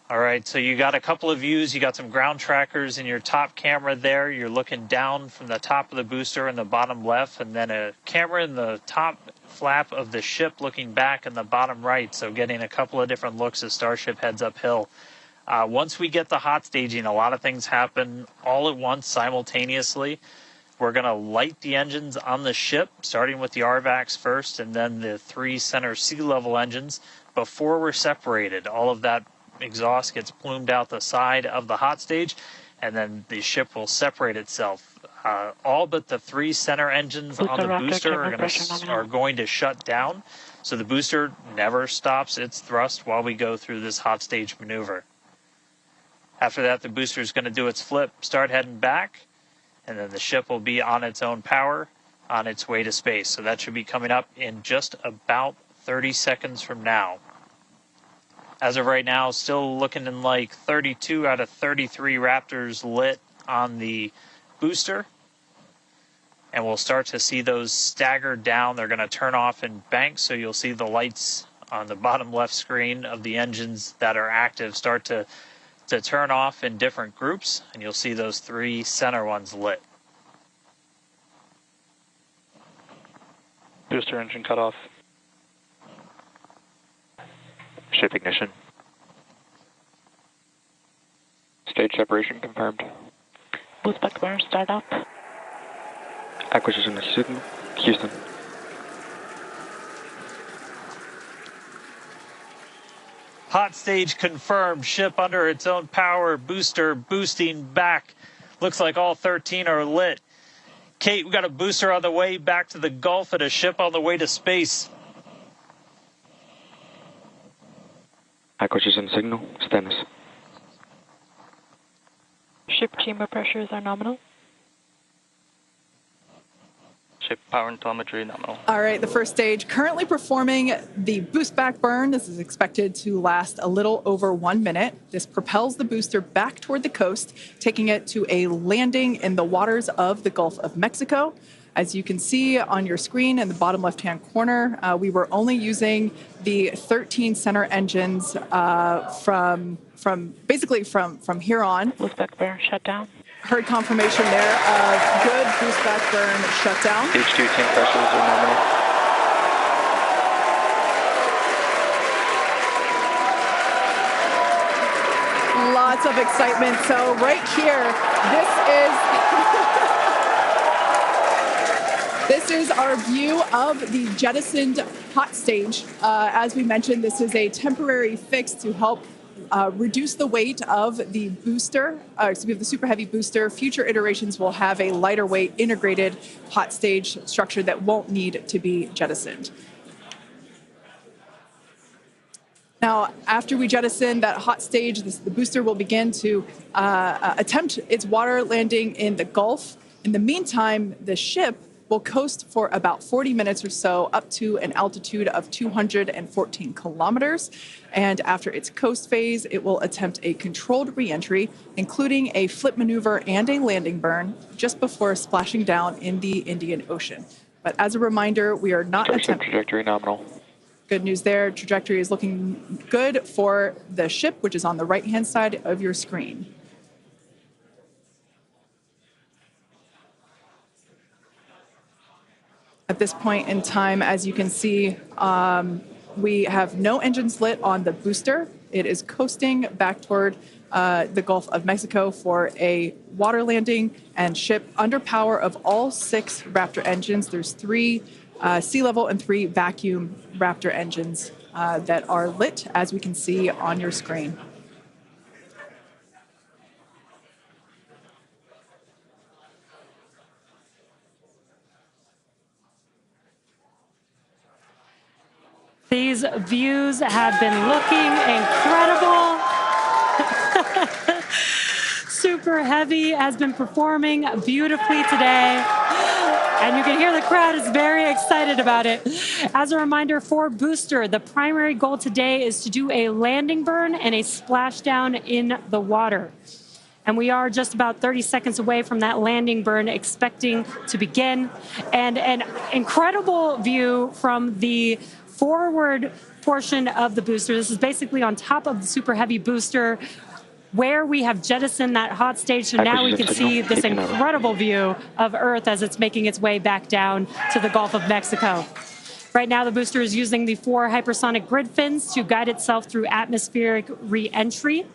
[SPEAKER 3] All right, so you got a couple of views. You got some ground trackers in your top camera there. You're looking down from the top of the booster in the bottom left, and then a camera in the top flap of the ship looking back in the bottom right, so getting a couple of different looks as Starship heads uphill. Once we get the hot staging, a lot of things happen all at once simultaneously. We're going to light the engines on the ship, starting with the RVACs first, and then the 3 center sea level engines before we're separated. All of that exhaust gets plumed out the side of the hot stage, and then the ship will separate itself. All but the 3 center engines on the booster are going to shut down, so the booster never stops its thrust while we go through this hot stage maneuver. After that, the booster is going to do its flip, start heading back, and then the ship will be on its own power on its way to space. So that should be coming up in just about 30 seconds from now. As of right now, still looking in like 32 out of 33 Raptors lit on the booster. And we'll start to see those stagger down. They're going to turn off in banks, so you'll see the lights on the bottom left screen of the engines that are active start to turn off in different groups, and you'll see those 3 center ones lit.
[SPEAKER 4] Booster engine cut off.
[SPEAKER 5] Ship ignition. Stage separation confirmed.
[SPEAKER 6] Boost back burn start up.
[SPEAKER 5] Acquisition is Houston.
[SPEAKER 3] Hot stage confirmed. Ship under its own power. Booster boosting back. Looks like all 13 are lit. Kate, we got a booster on the way back to the Gulf and a ship on the way to space.
[SPEAKER 5] Acquisition signal, status.
[SPEAKER 6] Ship chamber pressures are nominal.
[SPEAKER 7] Ship power and telemetry nominal.
[SPEAKER 1] All right, the first stage currently performing the boost back burn. This is expected to last a little over 1 minute. This propels the booster back toward the coast, taking it to a landing in the waters of the Gulf of Mexico. As you can see on your screen in the bottom left-hand corner, we were only using the 13 center engines from here on.
[SPEAKER 6] Boost back burn shut down.
[SPEAKER 1] Heard confirmation there of good boost back burn shutdown.
[SPEAKER 5] H2 tank pressures are nominal.
[SPEAKER 1] Lots of excitement. So right here, this is our view of the jettisoned hot stage. As we mentioned, this is a temporary fix to help reduce the weight of the booster, the Super Heavy booster. Future iterations will have a lighter weight integrated hot stage structure that won't need to be jettisoned. Now, after we jettison that hot stage, the booster will begin to attempt its water landing in the Gulf. In the meantime, the ship will coast for about 40 minutes or so up to an altitude of 214 kilometers. And after its coast phase, it will attempt a controlled reentry, including a flip maneuver and a landing burn just before splashing down in the Indian Ocean. But as a reminder, we are not attempting...
[SPEAKER 5] Trajectory nominal.
[SPEAKER 1] Good news there. Trajectory is looking good for the ship, which is on the right-hand side of your screen. At this point in time, as you can see, we have no engines lit on the booster. It is coasting back toward the Gulf of Mexico for a water landing and ship under power of all 6 Raptor engines. There's 3 sea level and 3 vacuum Raptor engines that are lit, as we can see on your screen.
[SPEAKER 2] These views have been looking incredible. Super Heavy has been performing beautifully today. And you can hear the crowd is very excited about it. As a reminder for Booster, the primary goal today is to do a landing burn and a splashdown in the water. And we are just about 30 seconds away from that landing burn expecting to begin. And an incredible view from the forward portion of the booster. This is basically on top of the Super Heavy booster where we have jettisoned that hot stage. So now we can see this incredible view of Earth as it's making its way back down to the Gulf of Mexico. Right now, the booster is using the 4 hypersonic grid fins to guide itself through atmospheric re-entry.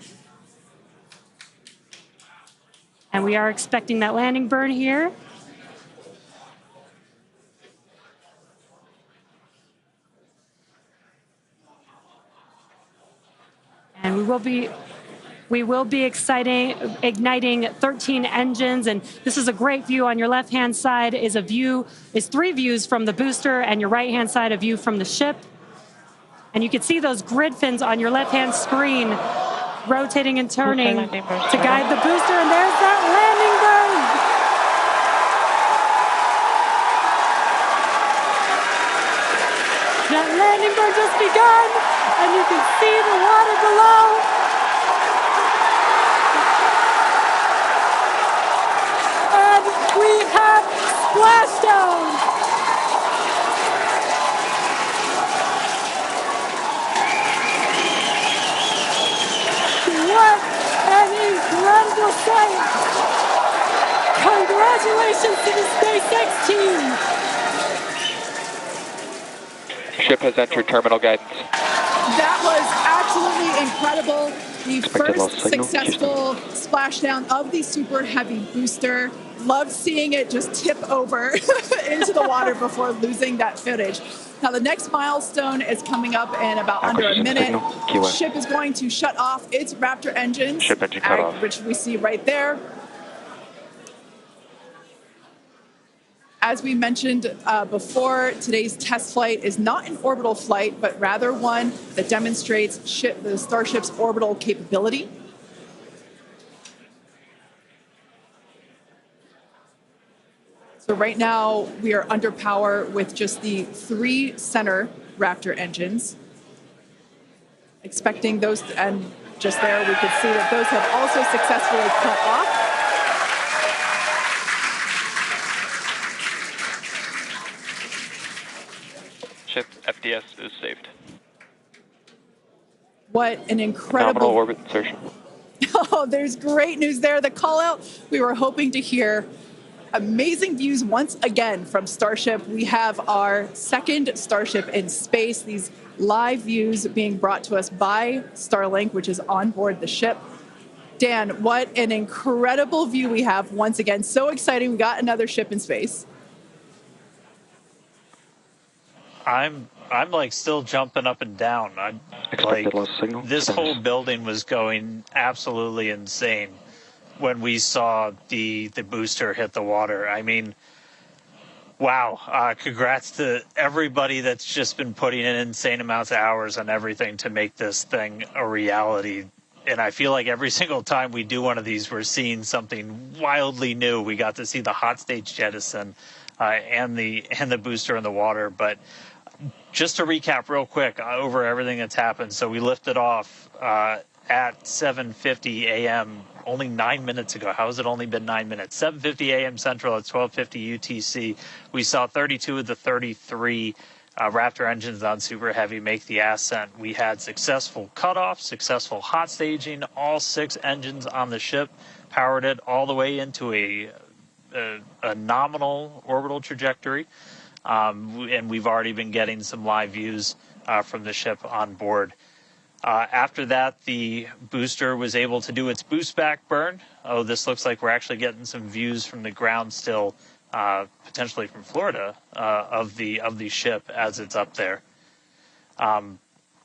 [SPEAKER 2] And we are expecting that landing burn here. And we will be igniting 13 engines, and this is a great view. On your left-hand side is 3 views from the booster, and your right-hand side a view from the ship. And you can see those grid fins on your left-hand screen rotating and turning to guide the booster, and there's that landing burn. That landing burn just begun, and you can see the water below. And we have splashdown. What an incredible sight! Congratulations to the SpaceX team!
[SPEAKER 5] Ship has entered terminal guidance.
[SPEAKER 1] That was absolutely incredible. The
[SPEAKER 5] Expected loss
[SPEAKER 1] first
[SPEAKER 5] signal,
[SPEAKER 1] successful splashdown of the Super Heavy booster. Loved seeing it just tip over into the water before losing that footage. Now the next milestone is coming up in about under a minute. The ship is going to shut off its Raptor engines,
[SPEAKER 5] Ship engine cut off.
[SPEAKER 1] which we see right there. As we mentioned before, today's test flight is not an orbital flight, but rather one that demonstrates the Starship's orbital capability. So right now, we are under power with just the 3 center Raptor engines. Expecting those, and just there we could see that those have also successfully cut off.
[SPEAKER 7] Ship FDS is saved.
[SPEAKER 1] What an incredible
[SPEAKER 5] Nominal orbit insertion.
[SPEAKER 1] Oh, there's great news there. The call out we were hoping to hear. Amazing views once again from Starship. We have our second Starship in space. These live views being brought to us by Starlink, which is on board the ship. Dan, what an incredible view we have once again. So exciting. We got another ship in space.
[SPEAKER 3] I'm like still jumping up and down.
[SPEAKER 5] Expected loss signal.
[SPEAKER 3] This whole building was going absolutely insane when we saw the booster hit the water. I mean, wow. Congrats to everybody that's just been putting in insane amounts of hours on everything to make this thing a reality. And I feel like every single time we do one of these, we're seeing something wildly new. We got to see the hot stage jettison and the booster in the water. But just to recap real quick over everything that's happened. So we lifted off at 7:50 a.m. only 9 minutes ago. How has it only been 9 minutes? 7:50 a.m. Central at 12:50 UTC. We saw 32 of the 33 Raptor engines on Super Heavy make the ascent. We had successful cutoff, successful hot staging. All 6 engines on the ship powered it all the way into a nominal orbital trajectory. And we've already been getting some live views from the ship on board. After that, the booster was able to do its boost back burn. Oh, this looks like we're actually getting some views from the ground still, potentially from Florida, of the ship as it's up there.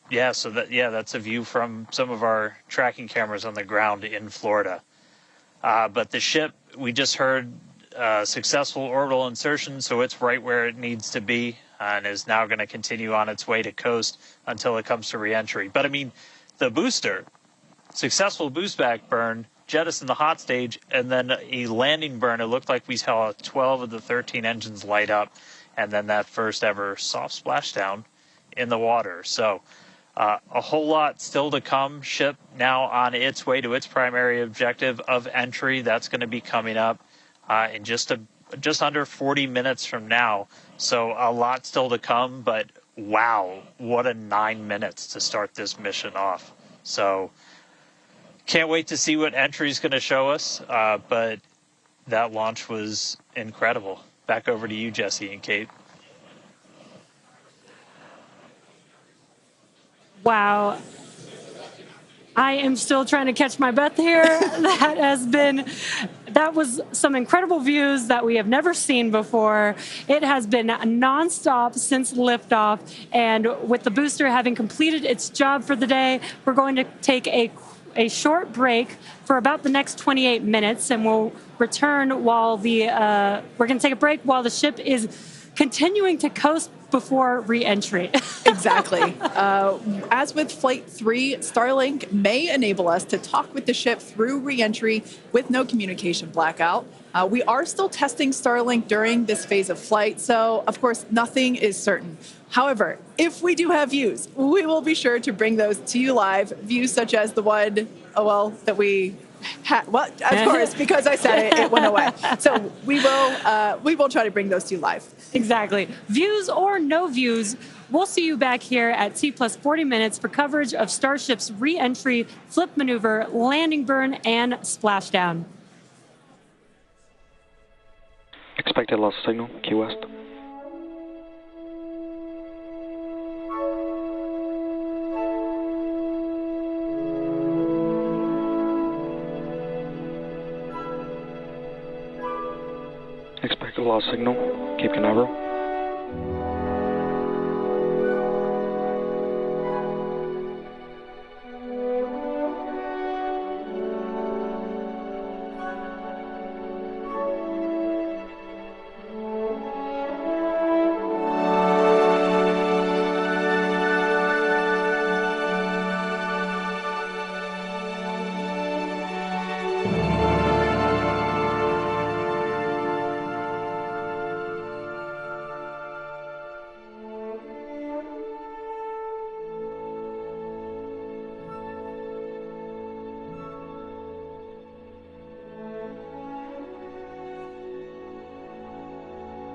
[SPEAKER 3] That's a view from some of our tracking cameras on the ground in Florida. But the ship, we just heard successful orbital insertion, so it's right where it needs to be and is now going to continue on its way to coast until it comes to reentry. But I mean, the booster, successful boost back burn, jettison the hot stage, and then a landing burn. It looked like we saw 12 of the 13 engines light up, and then that first ever soft splashdown in the water. So a whole lot still to come. Ship now on its way to its primary objective of entry. That's going to be coming up in just under 40 minutes from now. So a lot still to come, but wow, what a 9 minutes to start this mission off. So can't wait to see what entry is going to show us, but that launch was incredible. Back over to you, Jesse and Kate.
[SPEAKER 2] Wow. I am still trying to catch my breath here. That was some incredible views that we have never seen before. It has been nonstop since liftoff. And with the booster having completed its job for the day, we're going to take a short break for about the next 28 minutes, and we'll return while we're going to take a break while the ship is continuing to coast before re-entry.
[SPEAKER 1] Exactly. As with Flight 3, Starlink may enable us to talk with the ship through re-entry with no communication blackout. We are still testing Starlink during this phase of flight, so of course nothing is certain. However, if we do have views, we will be sure to bring those to you live. Views such as the one, that we had. Well, of course, because I said it went away. So we will try to bring those to you live.
[SPEAKER 2] Exactly. Views or no views, we'll see you back here at T plus 40 minutes for coverage of Starship's re-entry, flip maneuver, landing burn, and splashdown.
[SPEAKER 5] Expected loss signal, Key West. Expected loss signal, Cape Canaveral.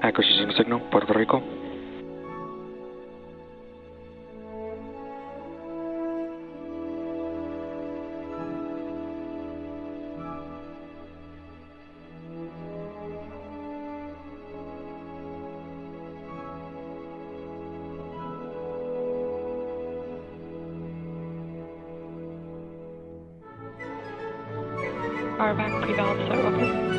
[SPEAKER 5] Acquisition signal, Puerto Rico.
[SPEAKER 6] RVAC pre-valve set open.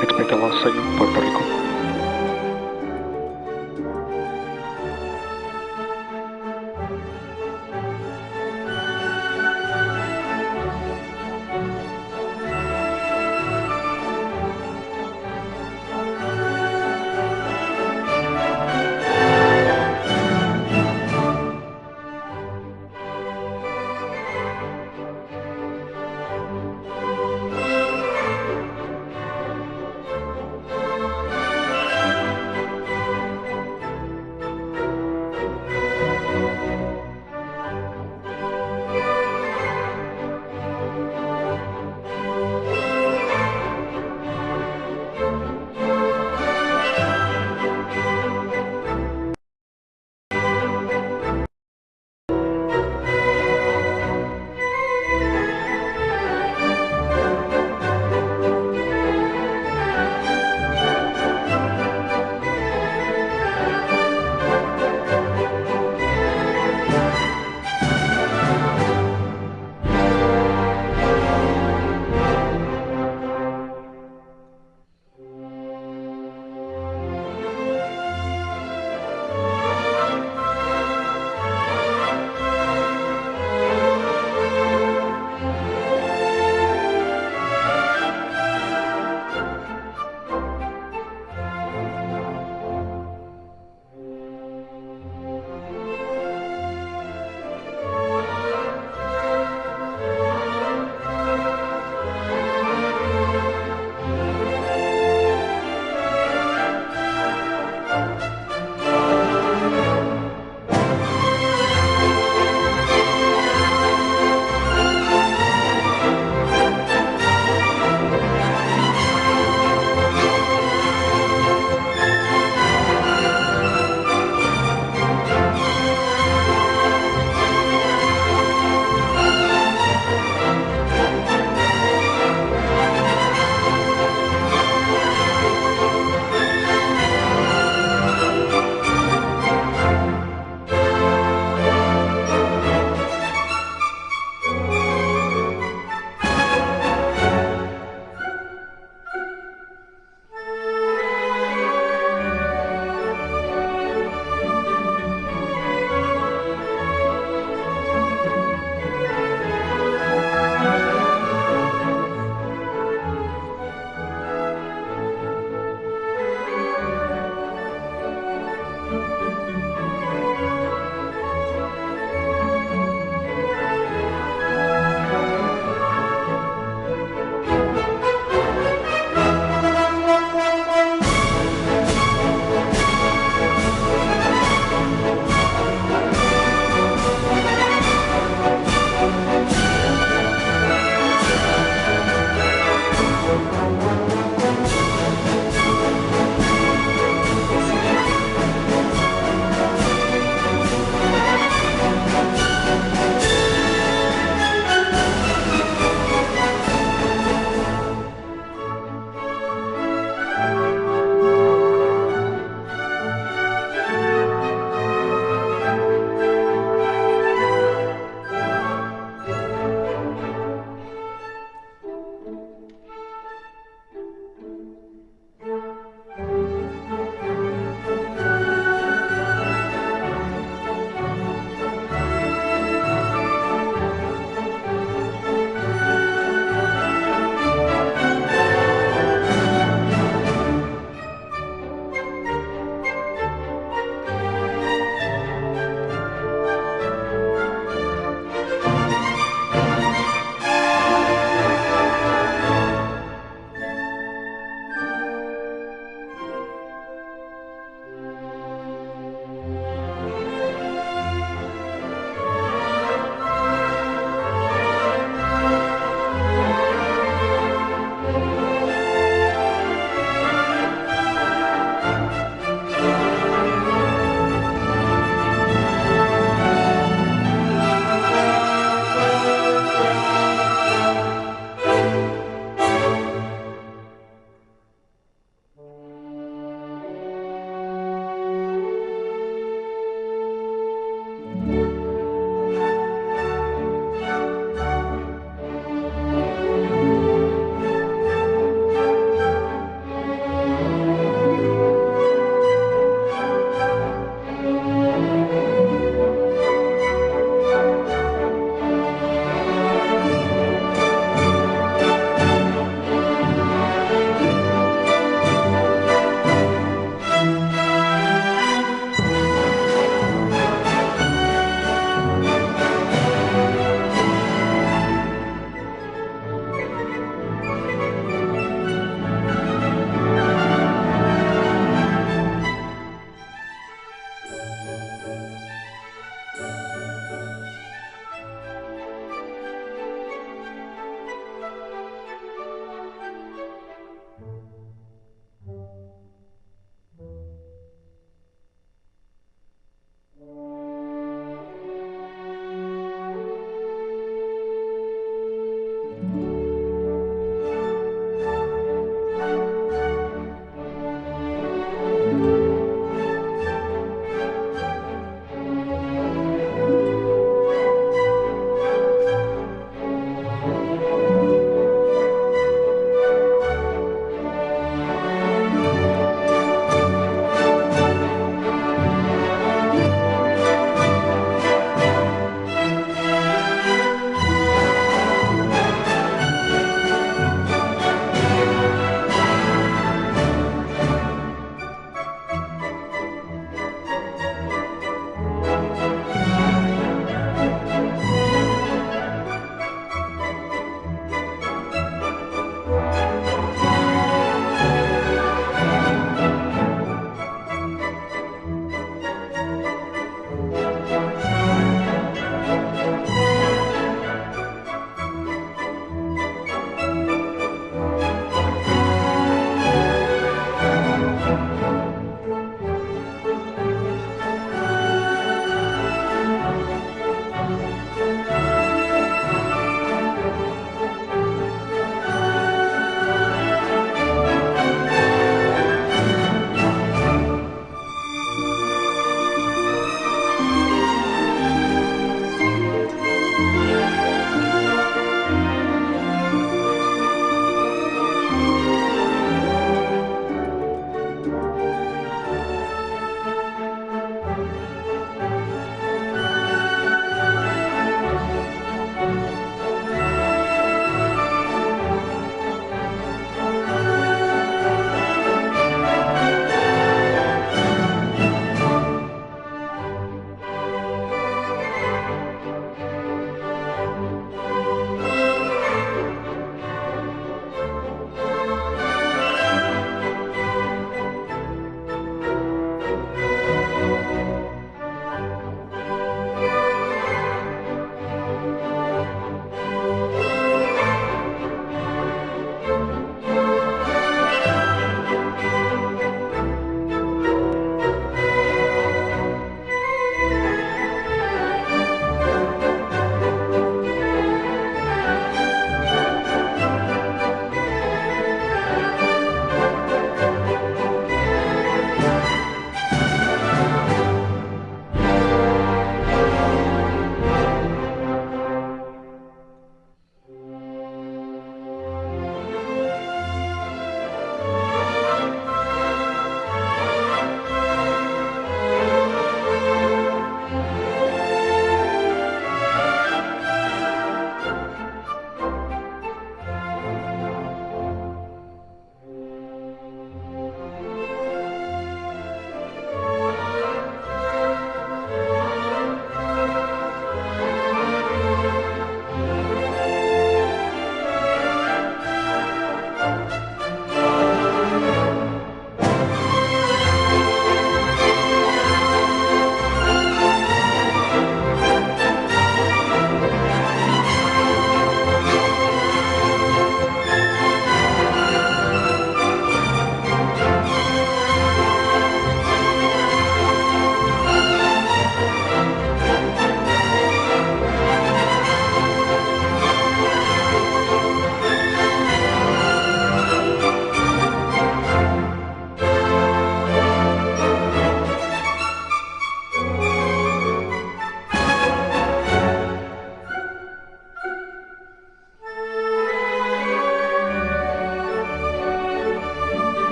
[SPEAKER 6] Expected loss signal, Puerto Rico.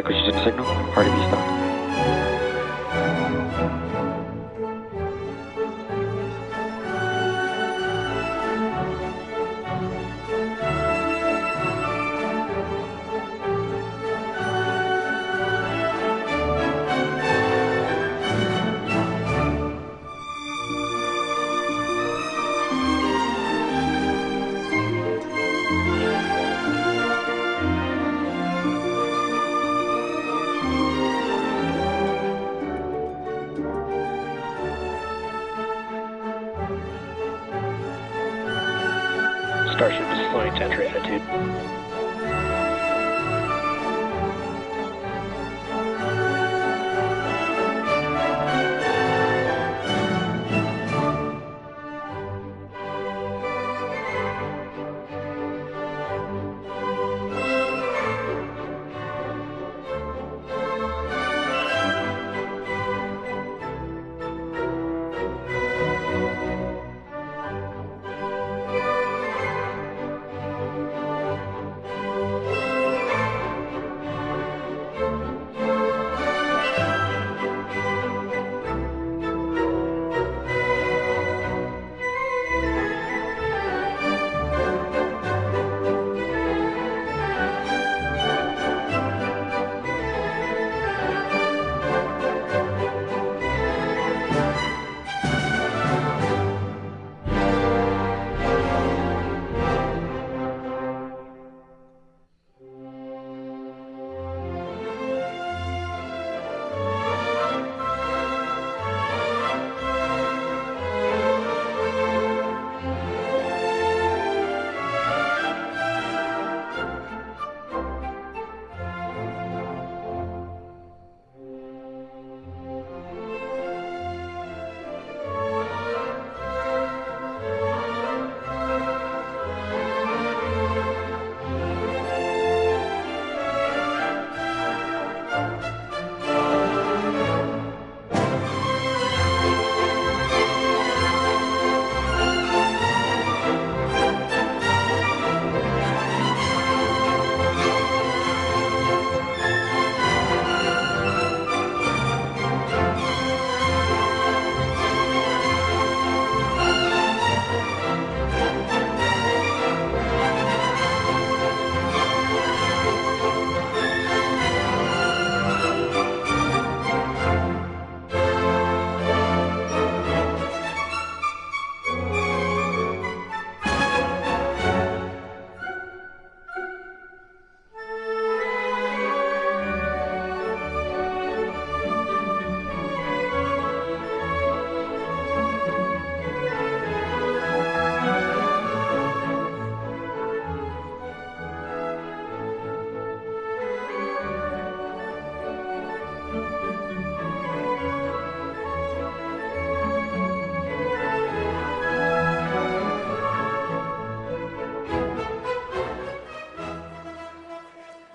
[SPEAKER 5] Precision signal, RTB stock.
[SPEAKER 4] Starship is flying to entry attitude.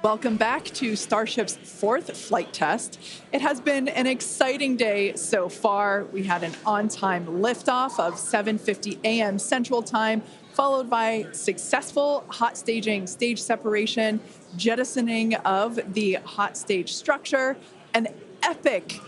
[SPEAKER 1] Welcome back to Starship's fourth flight test. It has been an exciting day so far. We had an on-time liftoff of 7:50 a.m. Central Time, followed by successful hot staging, stage separation, jettisoning of the hot stage structure, an epic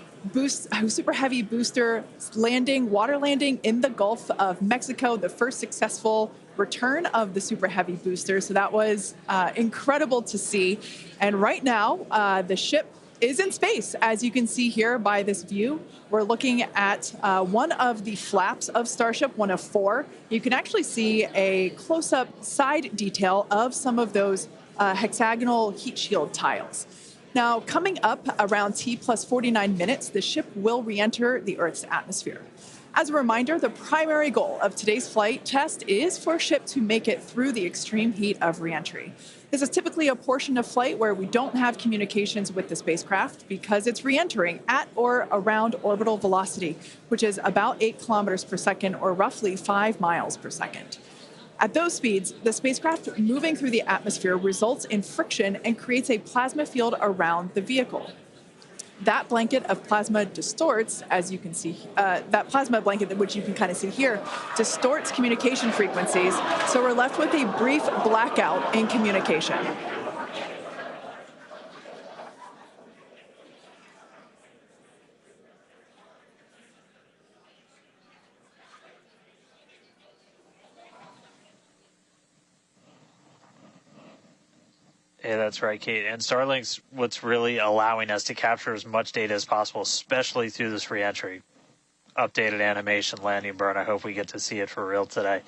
[SPEAKER 1] super heavy booster landing, water landing in the Gulf of Mexico, the first successful return of the super heavy booster. So that was incredible to see. And right now, the ship is in space. As you can see here by this view, we're looking at one of the flaps of Starship, one of four. You can actually see a close-up side detail of some of those hexagonal heat shield tiles. Now, coming up around T plus 49 minutes, the ship will re-enter the Earth's atmosphere. As a reminder, the primary goal of today's flight test is for a ship to make it through the extreme heat of re-entry. This is typically a portion of flight where we don't have communications with the spacecraft because it's re-entering at or around orbital velocity, which is about 8 kilometers per second or roughly 5 miles per second. At those speeds, the spacecraft moving through the atmosphere results in friction and creates a plasma field around the vehicle. That blanket of plasma distorts, as you can see, that plasma blanket, which you can kind of see here, distorts communication frequencies. So we're left with a brief blackout in communication.
[SPEAKER 3] Yeah, that's right, Kate. And Starlink's what's really allowing us to capture as much data as possible, especially through this reentry. Updated animation, landing burn. I hope we get to see it for real today.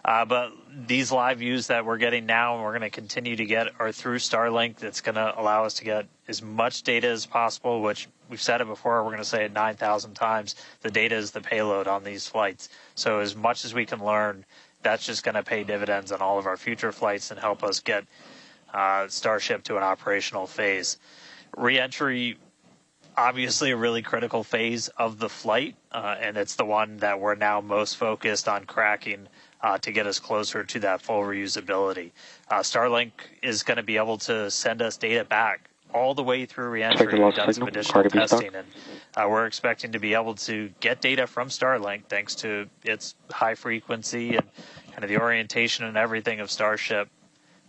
[SPEAKER 3] But these live views that we're getting now and we're going to continue to get are through Starlink. That's going to allow us to get as much data as possible, which we've said it before. We're going to say it 9,000 times. The data is the payload on these flights. So as much as we can learn, that's just going to pay dividends on all of our future flights and help us get Starship to an operational phase. Reentry, obviously a really critical phase of the flight, and it's the one that we're now most focused on cracking to get us closer to that full reusability. Starlink is going to be able to send us data back all the way through reentry. We've done some additional testing, and we're expecting to be able to get data from Starlink thanks to its high frequency and kind of the orientation and everything of Starship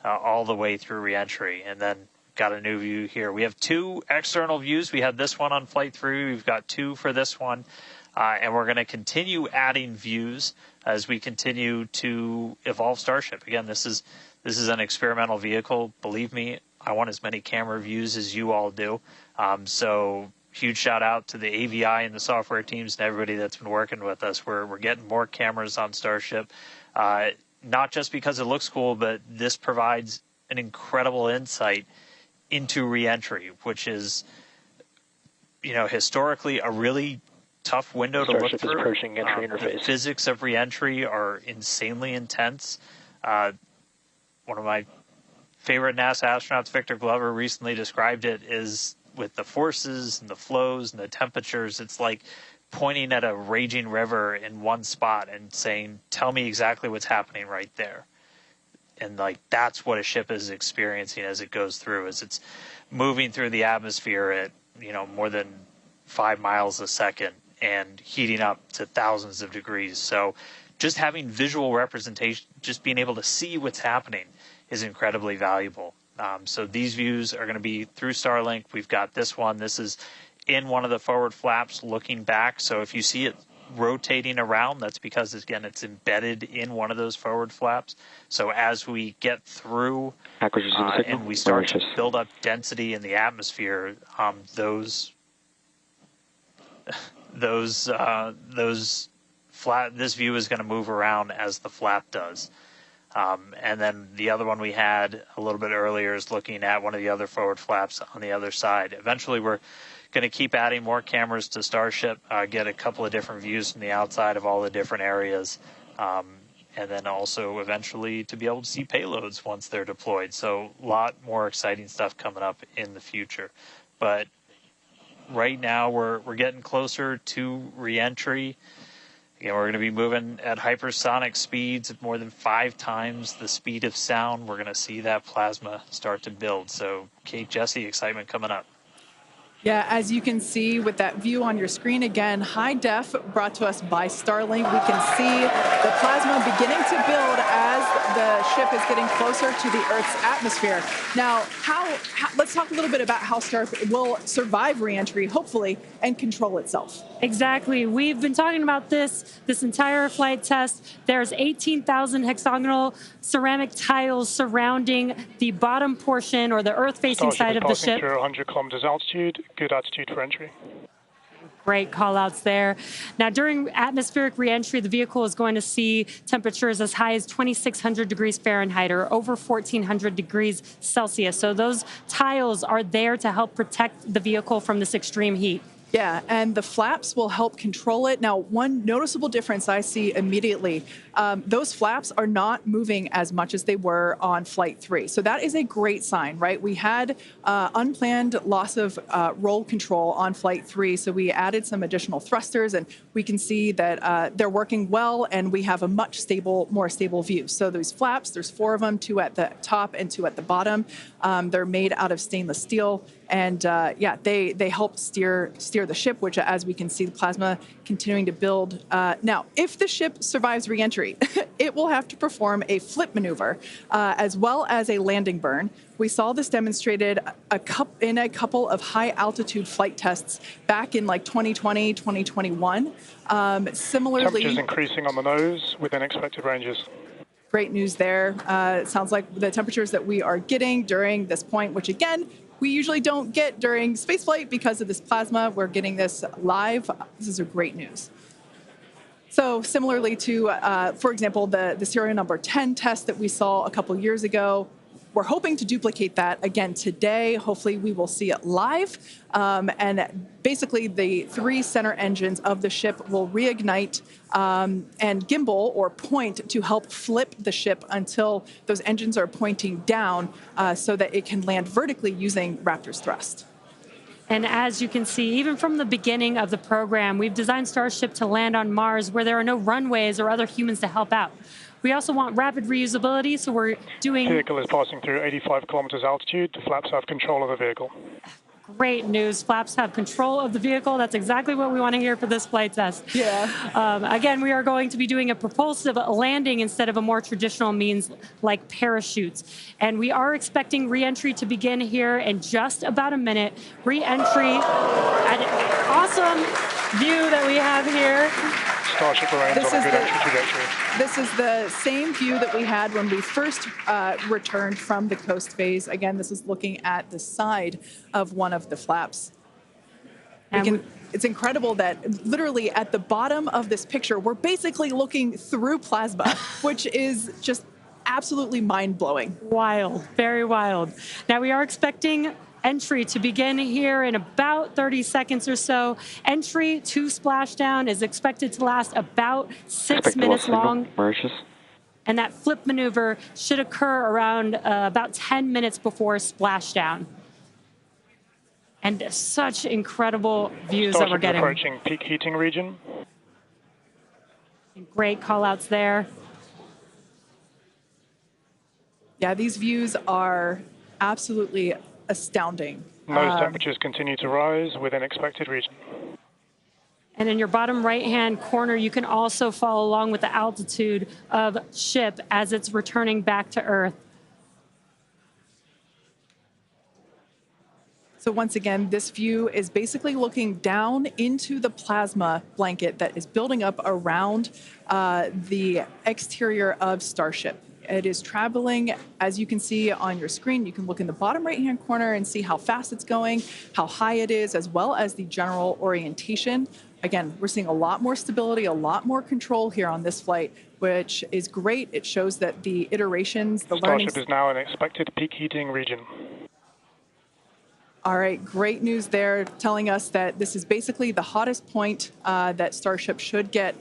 [SPEAKER 3] all the way through reentry. And then got a new view here. We have two external views. We had this one on Flight 3. We've got two for this one. And we're going to continue adding views as we continue to evolve Starship. Again, this is an experimental vehicle. Believe me, I want as many camera views as you all do. So huge shout out to the AVI and the software teams and everybody that's been working with us. We're getting more cameras on Starship, not just because it looks cool, but this provides an incredible insight into reentry, which is, historically a really tough window to look through.
[SPEAKER 4] Approaching entry interface.
[SPEAKER 3] The physics of reentry are insanely intense. One of my favorite NASA astronauts, Victor Glover, recently described it as with the forces and the flows and the temperatures, it's like pointing at a raging river in one spot and saying, tell me exactly what's happening right there. And that's what a ship is experiencing as it goes through, as it's moving through the atmosphere at, more than 5 miles a second and heating up to thousands of degrees. So just having visual representation, just being able to see what's happening is incredibly valuable. So these views are going to be through Starlink. We've got this one. This is in one of the forward flaps looking back. So if you see it rotating around, that's because, again, it's embedded in one of those forward flaps. So as we get through and we start to build up density in the atmosphere, this view is going to move around as the flap does. And then the other one we had a little bit earlier is looking at one of the other forward flaps on the other side. Eventually, we're going to keep adding more cameras to Starship, get a couple of different views from the outside of all the different areas, and then also eventually to be able to see payloads once they're deployed. So a lot more exciting stuff coming up in the future. But right now, we're getting closer to reentry. Again, we're going to be moving at hypersonic speeds at more than 5 times the speed of sound. We're going to see that plasma start to build. So, Kate, Jesse, excitement coming up.
[SPEAKER 1] Yeah, as you can see with that view on your screen, again, high def brought to us by Starlink. We can see the plasma beginning to build as the ship is getting closer to the Earth's atmosphere. Now, let's talk a little bit about how Starship will survive reentry, hopefully, and control itself.
[SPEAKER 2] Exactly. We've been talking about this entire flight test. There's 18,000 hexagonal ceramic tiles surrounding the bottom portion or the Earth-facing side of the ship.
[SPEAKER 8] Through 100 kilometers altitude, good altitude for entry.
[SPEAKER 2] Great call-outs there. Now, during atmospheric reentry, the vehicle is going to see temperatures as high as 2,600 degrees Fahrenheit or over 1,400 degrees Celsius. So those tiles are there to help protect the vehicle from this extreme heat.
[SPEAKER 1] Yeah, and the flaps will help control it. Now, one noticeable difference I see immediately, those flaps are not moving as much as they were on Flight 3. So that is a great sign, right? We had unplanned loss of roll control on Flight 3, so we added some additional thrusters, and we can see that they're working well, and we have a much more stable view. So those flaps, there's 4 of them, 2 at the top and 2 at the bottom. They're made out of stainless steel. And they help steer the ship, which, as we can see, the plasma continuing to build. Now, if the ship survives reentry, it will have to perform a flip maneuver as well as a landing burn. We saw this demonstrated in a couple of high-altitude flight tests back in 2020, 2021. Similarly,
[SPEAKER 8] temperatures increasing on the nose within expected ranges.
[SPEAKER 1] Great news there. It sounds like the temperatures that we are getting during this point, which again, we usually don't get during spaceflight because of this plasma. We're getting this live. This is a great news. So similarly to, for example, the serial number 10 test that we saw a couple years ago, we're hoping to duplicate that again today. Hopefully we will see it live. And basically the 3 center engines of the ship will reignite and gimbal or point to help flip the ship until those engines are pointing down so that it can land vertically using Raptor's thrust.
[SPEAKER 2] And as you can see, even from the beginning of the program, we've designed Starship to land on Mars where there are no runways or other humans to help out. We also want rapid reusability, so we're doing...
[SPEAKER 8] The vehicle is passing through 85 kilometers altitude. The flaps have control of the vehicle.
[SPEAKER 2] Great news. Flaps have control of the vehicle. That's exactly what we want to hear for this flight test.
[SPEAKER 1] Yeah.
[SPEAKER 2] Again, we are going to be doing a propulsive landing instead of a more traditional means like parachutes. And we are expecting re-entry to begin here in just about a minute. Re-entry, an awesome view that we have here.
[SPEAKER 8] Starship remains on a good entry trajectory.
[SPEAKER 1] This is the same view that we had when we first returned from the coast phase. Again, this is looking at the side of one of the flaps. It's incredible that literally at the bottom of this picture, we're basically looking through plasma, which is just absolutely mind-blowing.
[SPEAKER 2] Wild, very wild. Now we are expecting entry to begin here in about 30 seconds or so. Entry to splashdown is expected to last about 6 minutes long. And that flip maneuver should occur around about 10 minutes before splashdown. And such incredible views that we're getting.
[SPEAKER 8] Approaching peak heating region.
[SPEAKER 2] Great call outs there.
[SPEAKER 1] Yeah, these views are absolutely astounding.
[SPEAKER 8] Nose temperatures continue to rise within expected region.
[SPEAKER 2] And in your bottom right-hand corner, you can also follow along with the altitude of ship as it's returning back to Earth.
[SPEAKER 1] So once again, this view is basically looking down into the plasma blanket that is building up around the exterior of Starship. It is traveling, as you can see on your screen. You can look in the bottom right-hand corner and see how fast it's going, how high it is, as well as the general orientation. Again, we're seeing a lot more stability, a lot more control here on this flight, which is great. It shows that the iterations, the learning...
[SPEAKER 8] Starship is now in expected peak heating region.
[SPEAKER 1] All right, great news there, telling us that this is basically the hottest point that Starship should get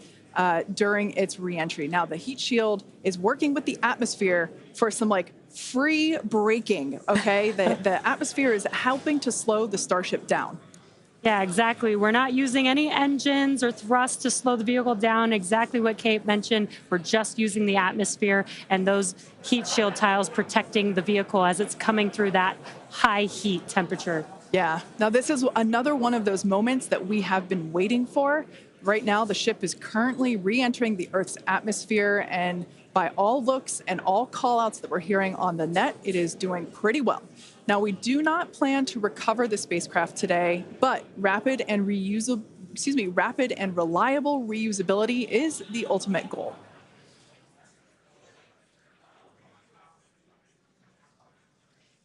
[SPEAKER 1] during its re-entry. Now, the heat shield is working with the atmosphere for some free braking, okay? The atmosphere is helping to slow the Starship down.
[SPEAKER 2] Yeah, exactly. We're not using any engines or thrust to slow the vehicle down. Exactly what Kate mentioned. We're just using the atmosphere and those heat shield tiles protecting the vehicle as it's coming through that high heat temperature.
[SPEAKER 1] Yeah. Now, this is another one of those moments that we have been waiting for. Right now, the ship is currently re-entering the Earth's atmosphere, and by all looks and all call-outs that we're hearing on the net, it is doing pretty well. Now, we do not plan to recover the spacecraft today, but rapid and reliable reusability is the ultimate goal.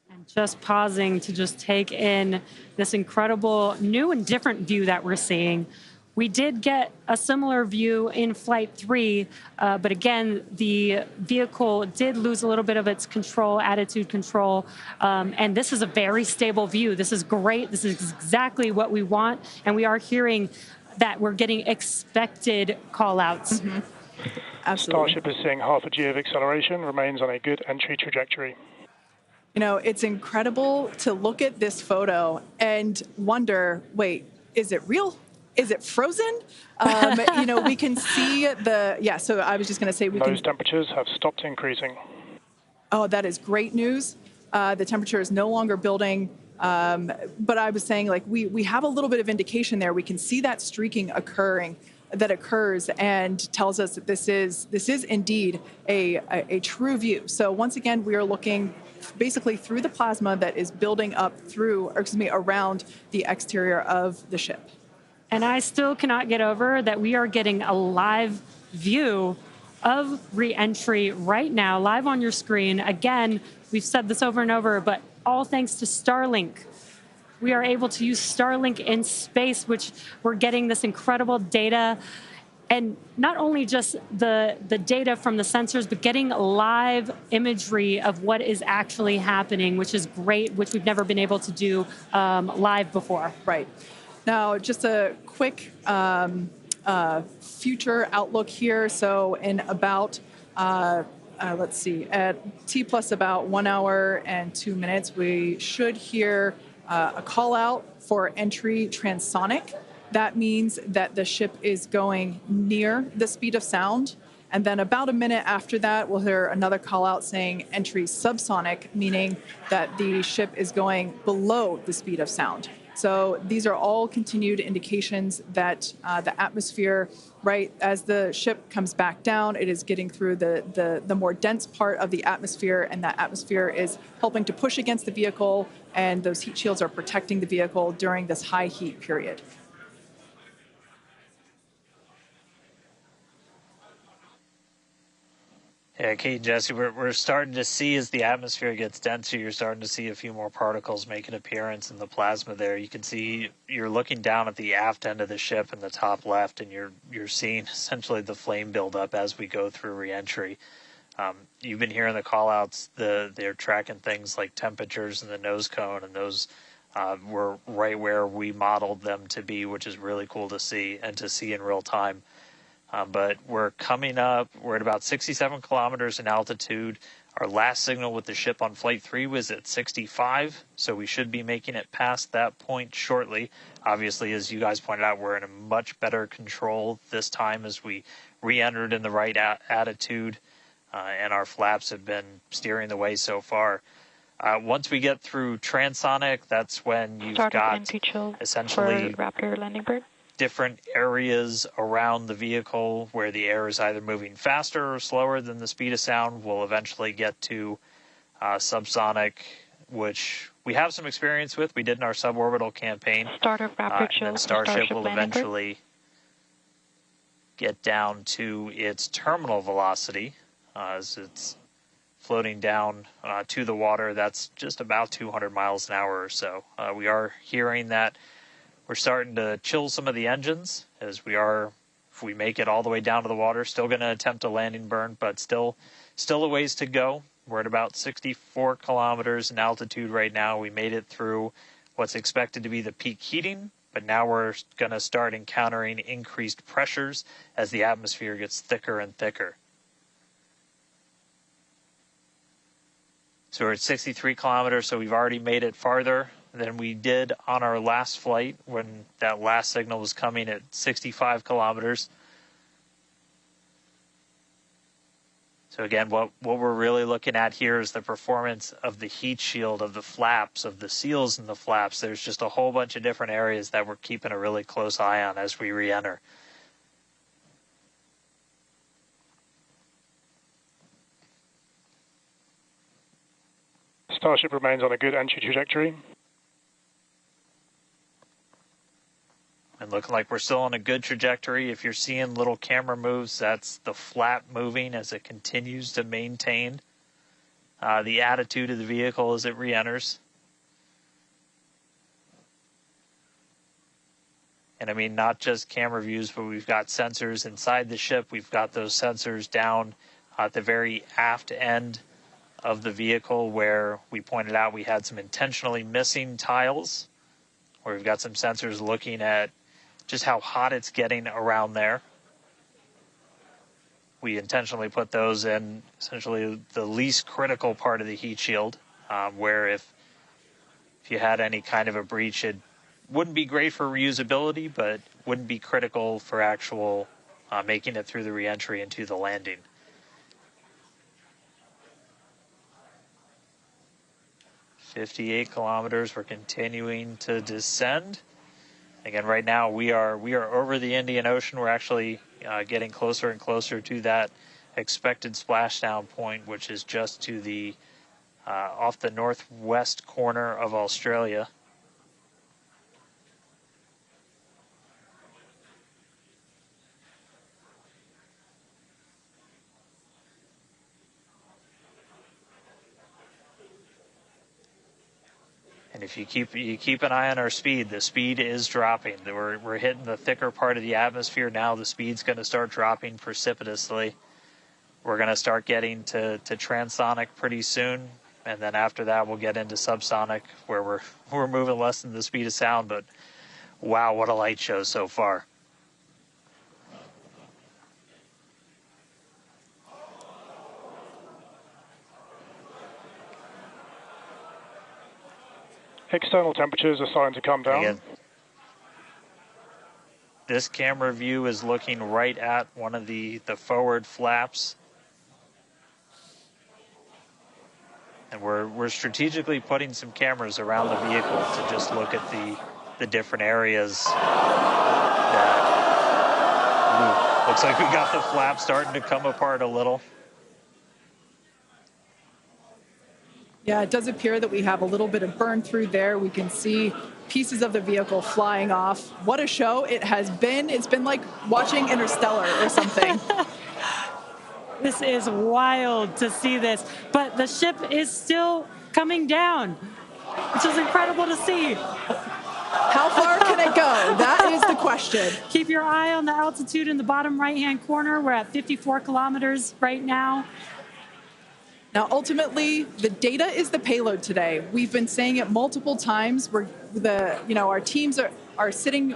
[SPEAKER 2] And just pausing to just take in this incredible new and different view that we're seeing. We did get a similar view in Flight 3, but again, the vehicle did lose a little bit of its control, attitude control, and this is a very stable view. This is great. This is exactly what we want, and we are hearing that we're getting expected call-outs.
[SPEAKER 1] Mm-hmm. Absolutely.
[SPEAKER 8] Starship is seeing half a G of acceleration, remains on a good entry trajectory.
[SPEAKER 1] You know, it's incredible to look at this photo and wonder, wait, is it real? Is it frozen? You know, we can see so I was just going to say
[SPEAKER 8] Those temperatures have stopped increasing.
[SPEAKER 1] Oh, that is great news. The temperature is no longer building. But I was saying, we have a little bit of indication there. We can see that streaking that occurs and tells us that this is indeed a true view. So once again, we are looking basically through the plasma that is building up around the exterior of the ship.
[SPEAKER 2] And I still cannot get over that we are getting a live view of re-entry right now, live on your screen. Again, we've said this over and over, but all thanks to Starlink. We are able to use Starlink in space, which we're getting this incredible data. And not only just the data from the sensors, but getting live imagery of what is actually happening, which is great, which we've never been able to do live before.
[SPEAKER 1] Right. Now, just a quick future outlook here. So in about, let's see, at T plus about 1 hour and 2 minutes, we should hear a call out for entry transonic. That means that the ship is going near the speed of sound. And then about a minute after that, we'll hear another call out saying entry subsonic, meaning that the ship is going below the speed of sound. So these are all continued indications that the atmosphere, right, as the ship comes back down, it is getting through the more dense part of the atmosphere, and that atmosphere is helping to push against the vehicle, and those heat shields are protecting the vehicle during this high heat period.
[SPEAKER 3] Yeah, Kate and Jesse, we're starting to see as the atmosphere gets denser, you're starting to see a few more particles make an appearance in the plasma there. You can see you're looking down at the aft end of the ship in the top left, and you're seeing essentially the flame build up as we go through reentry. You've been hearing the call-outs. They're tracking things like temperatures in the nose cone, and those were right where we modeled them to be, which is really cool to see and to see in real time. But we're coming up, we're at about 67 kilometers in altitude. Our last signal with the ship on Flight 3 was at 65, so we should be making it past that point shortly. Obviously, as you guys pointed out, we're in a much better control this time as we re-entered in the right attitude, and our flaps have been steering the way so far. Once we get through transonic, that's when you've got essentially
[SPEAKER 6] Raptor landing bird.
[SPEAKER 3] Different areas around the vehicle where the air is either moving faster or slower than the speed of sound. We'll eventually get to subsonic, which we have some experience with. We did in our suborbital campaign.
[SPEAKER 6] Start of Raptor chill.
[SPEAKER 3] And Starship will eventually get down to its terminal velocity as it's floating down to the water. That's just about 200 miles an hour or so. We are hearing that we're starting to chill some of the engines as we are, if we make it all the way down to the water, still going to attempt a landing burn, but still a ways to go. We're at about 64 kilometers in altitude right now. We made it through what's expected to be the peak heating, but now we're going to start encountering increased pressures as the atmosphere gets thicker and thicker. So we're at 63 kilometers, so we've already made it farther than we did on our last flight when that last signal was coming at 65 kilometers. So again, what we're really looking at here is the performance of the heat shield, of the flaps, of the seals in the flaps. There's just a whole bunch of different areas that we're keeping a really close eye on as we re-enter.
[SPEAKER 8] Starship remains on a good entry trajectory.
[SPEAKER 3] And looking like we're still on a good trajectory. If you're seeing little camera moves, that's the flap moving as it continues to maintain the attitude of the vehicle as it re-enters. And I mean, not just camera views, but we've got sensors inside the ship. We've got those sensors down at the very aft end of the vehicle where we pointed out we had some intentionally missing tiles, where we've got some sensors looking at just how hot it's getting around there. We intentionally put those in essentially the least critical part of the heat shield, where if you had any kind of a breach, it wouldn't be great for reusability, but wouldn't be critical for actual making it through the reentry into the landing. "58 kilometers, we're continuing to descend. Again, right now we are over the Indian Ocean. We're actually getting closer and closer to that expected splashdown point, which is just to the off the northwest corner of Australia. And if you keep an eye on our speed, the speed is dropping. We're hitting the thicker part of the atmosphere now. The speed's going to start dropping precipitously. We're going to start getting to transonic pretty soon, and then after that we'll get into subsonic, where we're moving less than the speed of sound. But wow, what a light show so far.
[SPEAKER 8] External temperatures are starting to come down.
[SPEAKER 3] Again, this camera view is looking right at one of the forward flaps. And we're strategically putting some cameras around the vehicle to just look at the different areas that looks like we got the flap starting to come apart a little.
[SPEAKER 1] Yeah, it does appear that we have a little bit of burn through there. We can see pieces of the vehicle flying off. What a show it has been. It's been like watching Interstellar or something.
[SPEAKER 2] This is wild to see this, but the ship is still coming down, which is incredible to see.
[SPEAKER 1] How far can it go? That is the question.
[SPEAKER 2] Keep your eye on the altitude in the bottom right-hand corner. We're at 54 kilometers right now.
[SPEAKER 1] Now, ultimately, the data is the payload today. We've been saying it multiple times. Our teams are sitting,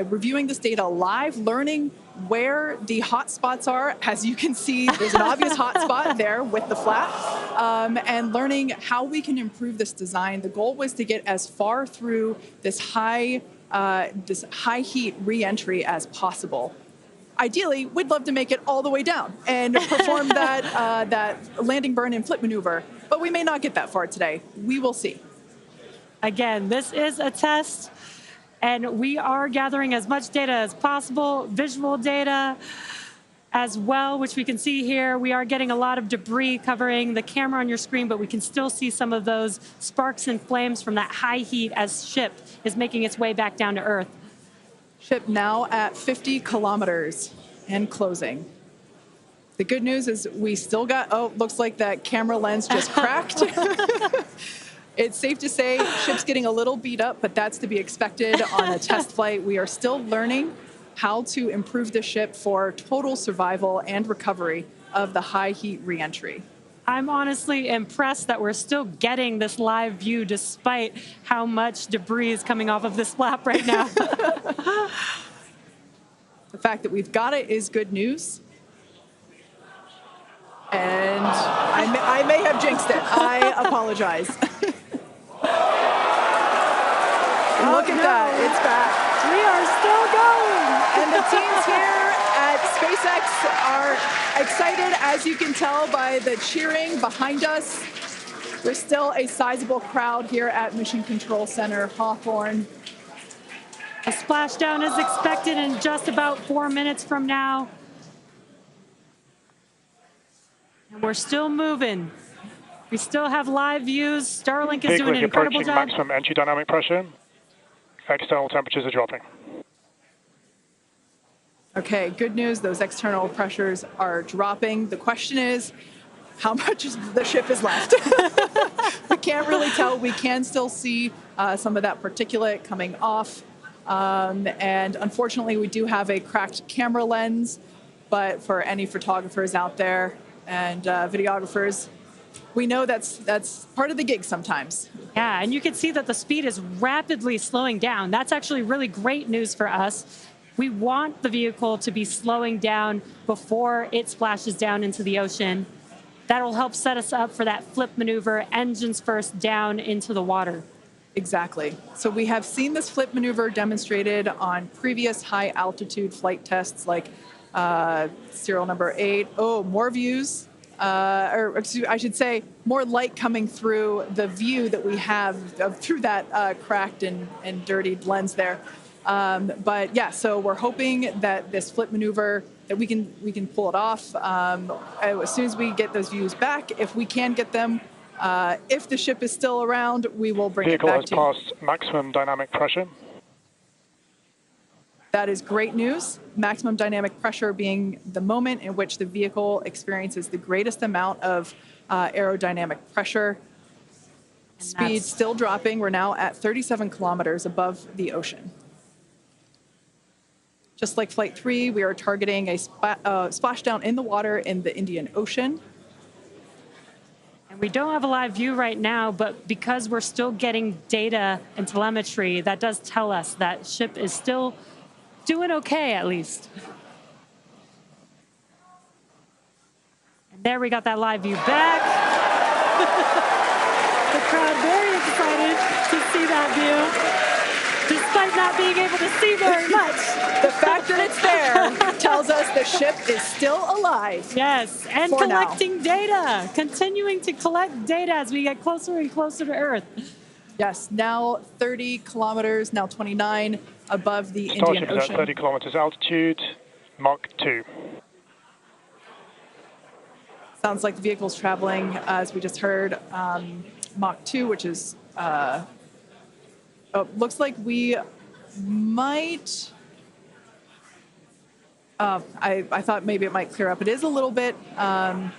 [SPEAKER 1] reviewing this data live, learning where the hot spots are. As you can see, there's an obvious hot spot there with the flap, and learning how we can improve this design. The goal was to get as far through this high heat re-entry as possible. Ideally, we'd love to make it all the way down and perform that landing burn and flip maneuver, but we may not get that far today. We will see.
[SPEAKER 2] Again, this is a test, and we are gathering as much data as possible, visual data as well, which we can see here. We are getting a lot of debris covering the camera on your screen, but we can still see some of those sparks and flames from that high heat as ship is making its way back down to Earth.
[SPEAKER 1] Ship now at 50 kilometers and closing. The good news is we still got, looks like that camera lens just cracked. It's safe to say ship's getting a little beat up, but that's to be expected on a test flight. We are still learning how to improve the ship for total survival and recovery of the high heat reentry.
[SPEAKER 2] I'm honestly impressed that we're still getting this live view despite how much debris is coming off of this flap right now.
[SPEAKER 1] The fact that we've got it is good news. And I may have jinxed it. I apologize. Look at that. It's back.
[SPEAKER 2] We are still going.
[SPEAKER 1] And the teams here at SpaceX are excited, as you can tell by the cheering behind us. There's still a sizable crowd here at Mission Control Center, Hawthorne.
[SPEAKER 2] A splashdown is expected in just about 4 minutes from now. And we're still moving. We still have live views. Starlink is doing an incredible job.
[SPEAKER 8] Maximum entry dynamic pressure. External temperatures are dropping.
[SPEAKER 1] Okay, good news. Those external pressures are dropping. The question is, how much of the ship is left? We can't really tell. We can still see some of that particulate coming off. And unfortunately, we do have a cracked camera lens. But for any photographers out there and videographers, we know that's part of the gig sometimes.
[SPEAKER 2] Yeah, and you can see that the speed is rapidly slowing down. That's actually really great news for us. We want the vehicle to be slowing down before it splashes down into the ocean. That'll help set us up for that flip maneuver, engines first down into the water.
[SPEAKER 1] Exactly. So we have seen this flip maneuver demonstrated on previous high altitude flight tests like serial number 8. Oh, more views. Or excuse, I should say more light coming through the view that we have through that cracked and dirtied lens there. But yeah, so we're hoping that this flip maneuver, that we can pull it off as soon as we get those views back. If we can get them, if the ship is still around, we will bring it back to you.
[SPEAKER 8] Vehicle has passed maximum dynamic pressure.
[SPEAKER 1] That is great news. Maximum dynamic pressure being the moment in which the vehicle experiences the greatest amount of aerodynamic pressure. Speed still dropping. We're now at 37 kilometers above the ocean. Just like Flight 3, we are targeting a splashdown in the water in the Indian Ocean.
[SPEAKER 2] And we don't have a live view right now, but because we're still getting data and telemetry, that does tell us that ship is still doing okay, at least. And there we got that live view back. The crowd very excited to see that view, despite not being able to see very much.
[SPEAKER 1] The fact that it's there tells us the ship is still alive.
[SPEAKER 2] Yes, and collecting data, continuing to collect data as we get closer and closer to Earth.
[SPEAKER 1] Yes, now 30 kilometers, now 29 above the Indian
[SPEAKER 8] Starship is
[SPEAKER 1] Ocean.
[SPEAKER 8] at 30 kilometers altitude, Mach 2.
[SPEAKER 1] Sounds like the vehicle's traveling, as we just heard, Mach 2, which is, looks like we might, I thought maybe it might clear up. It is a little bit, now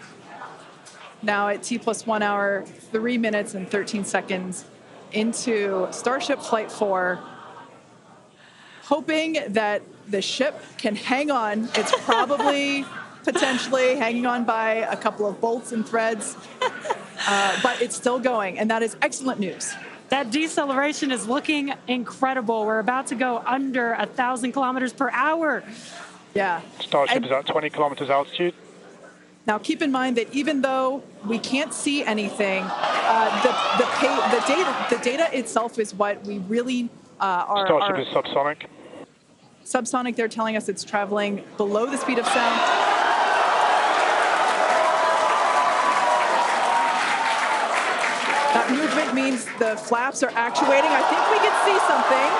[SPEAKER 1] at T+1 hour, 3 minutes and 13 seconds into Starship Flight 4, hoping that the ship can hang on. It's probably potentially hanging on by a couple of bolts and threads, but it's still going, and that is excellent news.
[SPEAKER 2] That deceleration is looking incredible. We're about to go under 1,000 kilometers per hour.
[SPEAKER 1] Yeah.
[SPEAKER 8] Starship is at 20 kilometers altitude.
[SPEAKER 1] Now, keep in mind that even though we can't see anything, the data itself is what we really are.
[SPEAKER 8] Starship is subsonic.
[SPEAKER 1] Subsonic, they're telling us it's traveling below the speed of sound. That movement means the flaps are actuating. I think we can see something.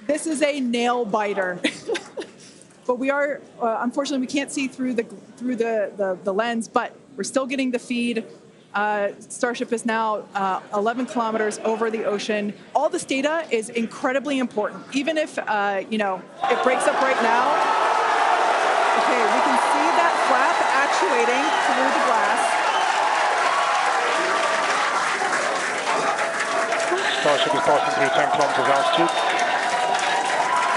[SPEAKER 1] This is a nail biter. But we are, unfortunately, we can't see through the lens, but we're still getting the feed. Starship is now 11 kilometers over the ocean. All this data is incredibly important. Even if, it breaks up right now. Okay, we can see that flap actuating through the glass.
[SPEAKER 8] Starship is passing through 10 kilometers altitude.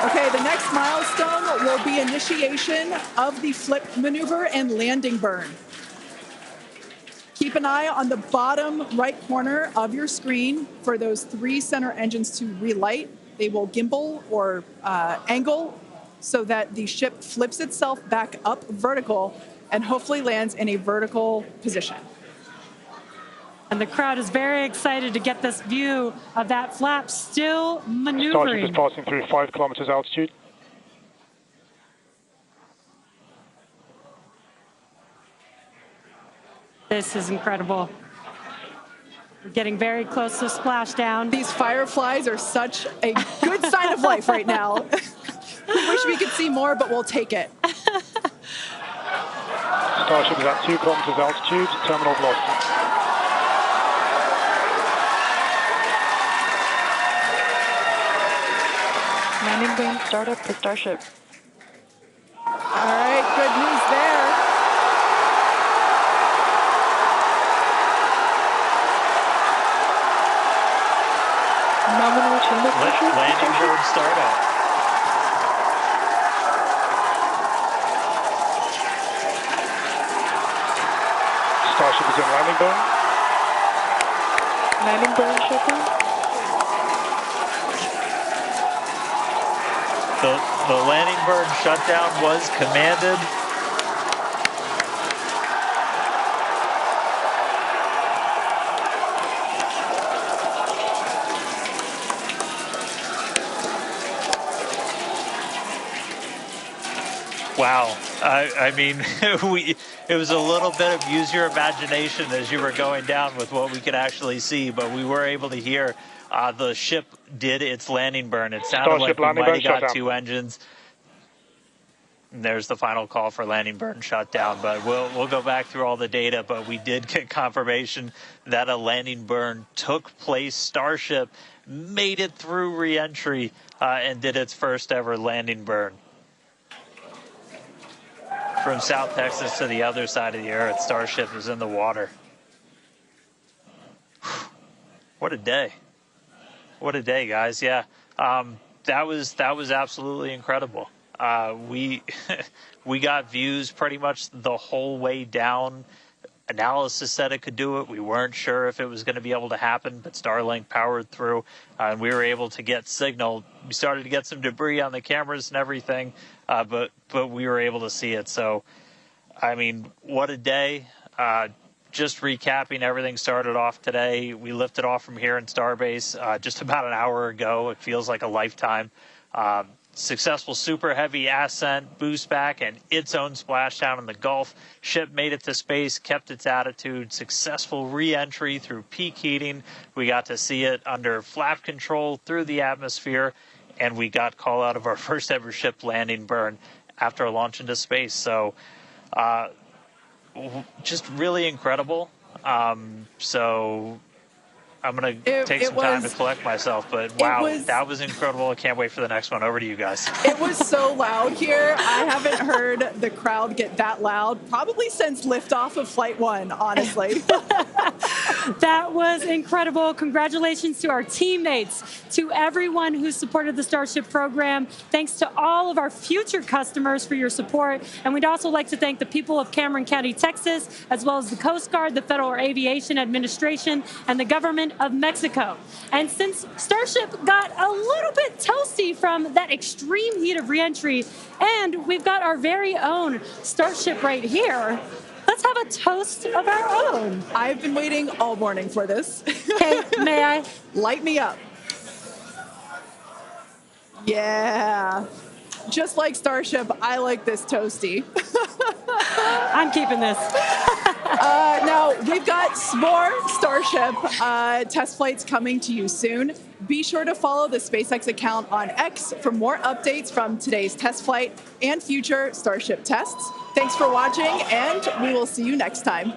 [SPEAKER 1] Okay, the next milestone will be initiation of the flip maneuver and landing burn. Keep an eye on the bottom right corner of your screen for those 3 center engines to relight. They will gimbal or angle so that the ship flips itself back up vertical and hopefully lands in a vertical position.
[SPEAKER 2] And the crowd is very excited to get this view of that flap still maneuvering.
[SPEAKER 8] Starship is passing through 5 kilometers altitude.
[SPEAKER 2] This is incredible. We're getting very close to splashdown.
[SPEAKER 1] These fireflies are such a good sign of life right now. We wish we could see more, but we'll take it.
[SPEAKER 8] Starship is at 2 kilometers altitude, terminal velocity.
[SPEAKER 6] Landing burn startup for Starship.
[SPEAKER 1] All right, good news there.
[SPEAKER 6] Nominal chamber pressure.
[SPEAKER 3] Landing burn startup.
[SPEAKER 8] Starship is in landing burn.
[SPEAKER 6] Landing burn shutdown.
[SPEAKER 3] The landing burn shutdown was commanded. Wow. I mean, it was a little bit of use your imagination as you were going down with what we could actually see, but we were able to hear the ship did its landing burn. It sounded
[SPEAKER 8] Starship
[SPEAKER 3] like we might have got
[SPEAKER 8] shutdown.
[SPEAKER 3] 2 engines. And there's the final call for landing burn shutdown, but we'll go back through all the data, but we did get confirmation that a landing burn took place. Starship made it through re-entry and did its first ever landing burn. from South Texas to the other side of the earth. Starship is in the water. What a day. What a day, guys. Yeah, that was absolutely incredible. We we got views pretty much the whole way down. Analysis said it could do it. We weren't sure if it was going to be able to happen, but Starlink powered through, and we were able to get signal. We started to get some debris on the cameras and everything, but we were able to see it. So, I mean, what a day. Just recapping, everything started off today. We lifted off from here in Starbase just about an hour ago. It feels like a lifetime. Successful super heavy ascent, boost back, and its own splashdown in the Gulf. Ship made it to space, kept its attitude. Successful re-entry through peak heating. We got to see it under flap control through the atmosphere, and we got call out of our first ever ship landing burn after a launch into space. So, just really incredible. So I'm going to take some time to collect myself, but wow, that was incredible. I can't wait for the next one. Over to you guys.
[SPEAKER 1] It was so loud here. I haven't heard the crowd get that loud probably since liftoff of Flight 1, honestly.
[SPEAKER 2] That was incredible. Congratulations to our teammates, to everyone who supported the Starship program. Thanks to all of our future customers for your support. And we'd also like to thank the people of Cameron County, Texas, as well as the Coast Guard, the Federal Aviation Administration, and the government of Mexico. And since Starship got a little bit toasty from that extreme heat of reentry, and we've got our very own Starship right here, let's have a toast of our own.
[SPEAKER 1] I've been waiting all morning for this.
[SPEAKER 2] Okay, may I?
[SPEAKER 1] Light me up. Yeah. Just like Starship, I like this toasty.
[SPEAKER 2] I'm keeping this.
[SPEAKER 1] Now, we've got more Starship test flights coming to you soon. Be sure to follow the SpaceX account on X for more updates from today's test flight and future Starship tests. Thanks for watching, and we will see you next time.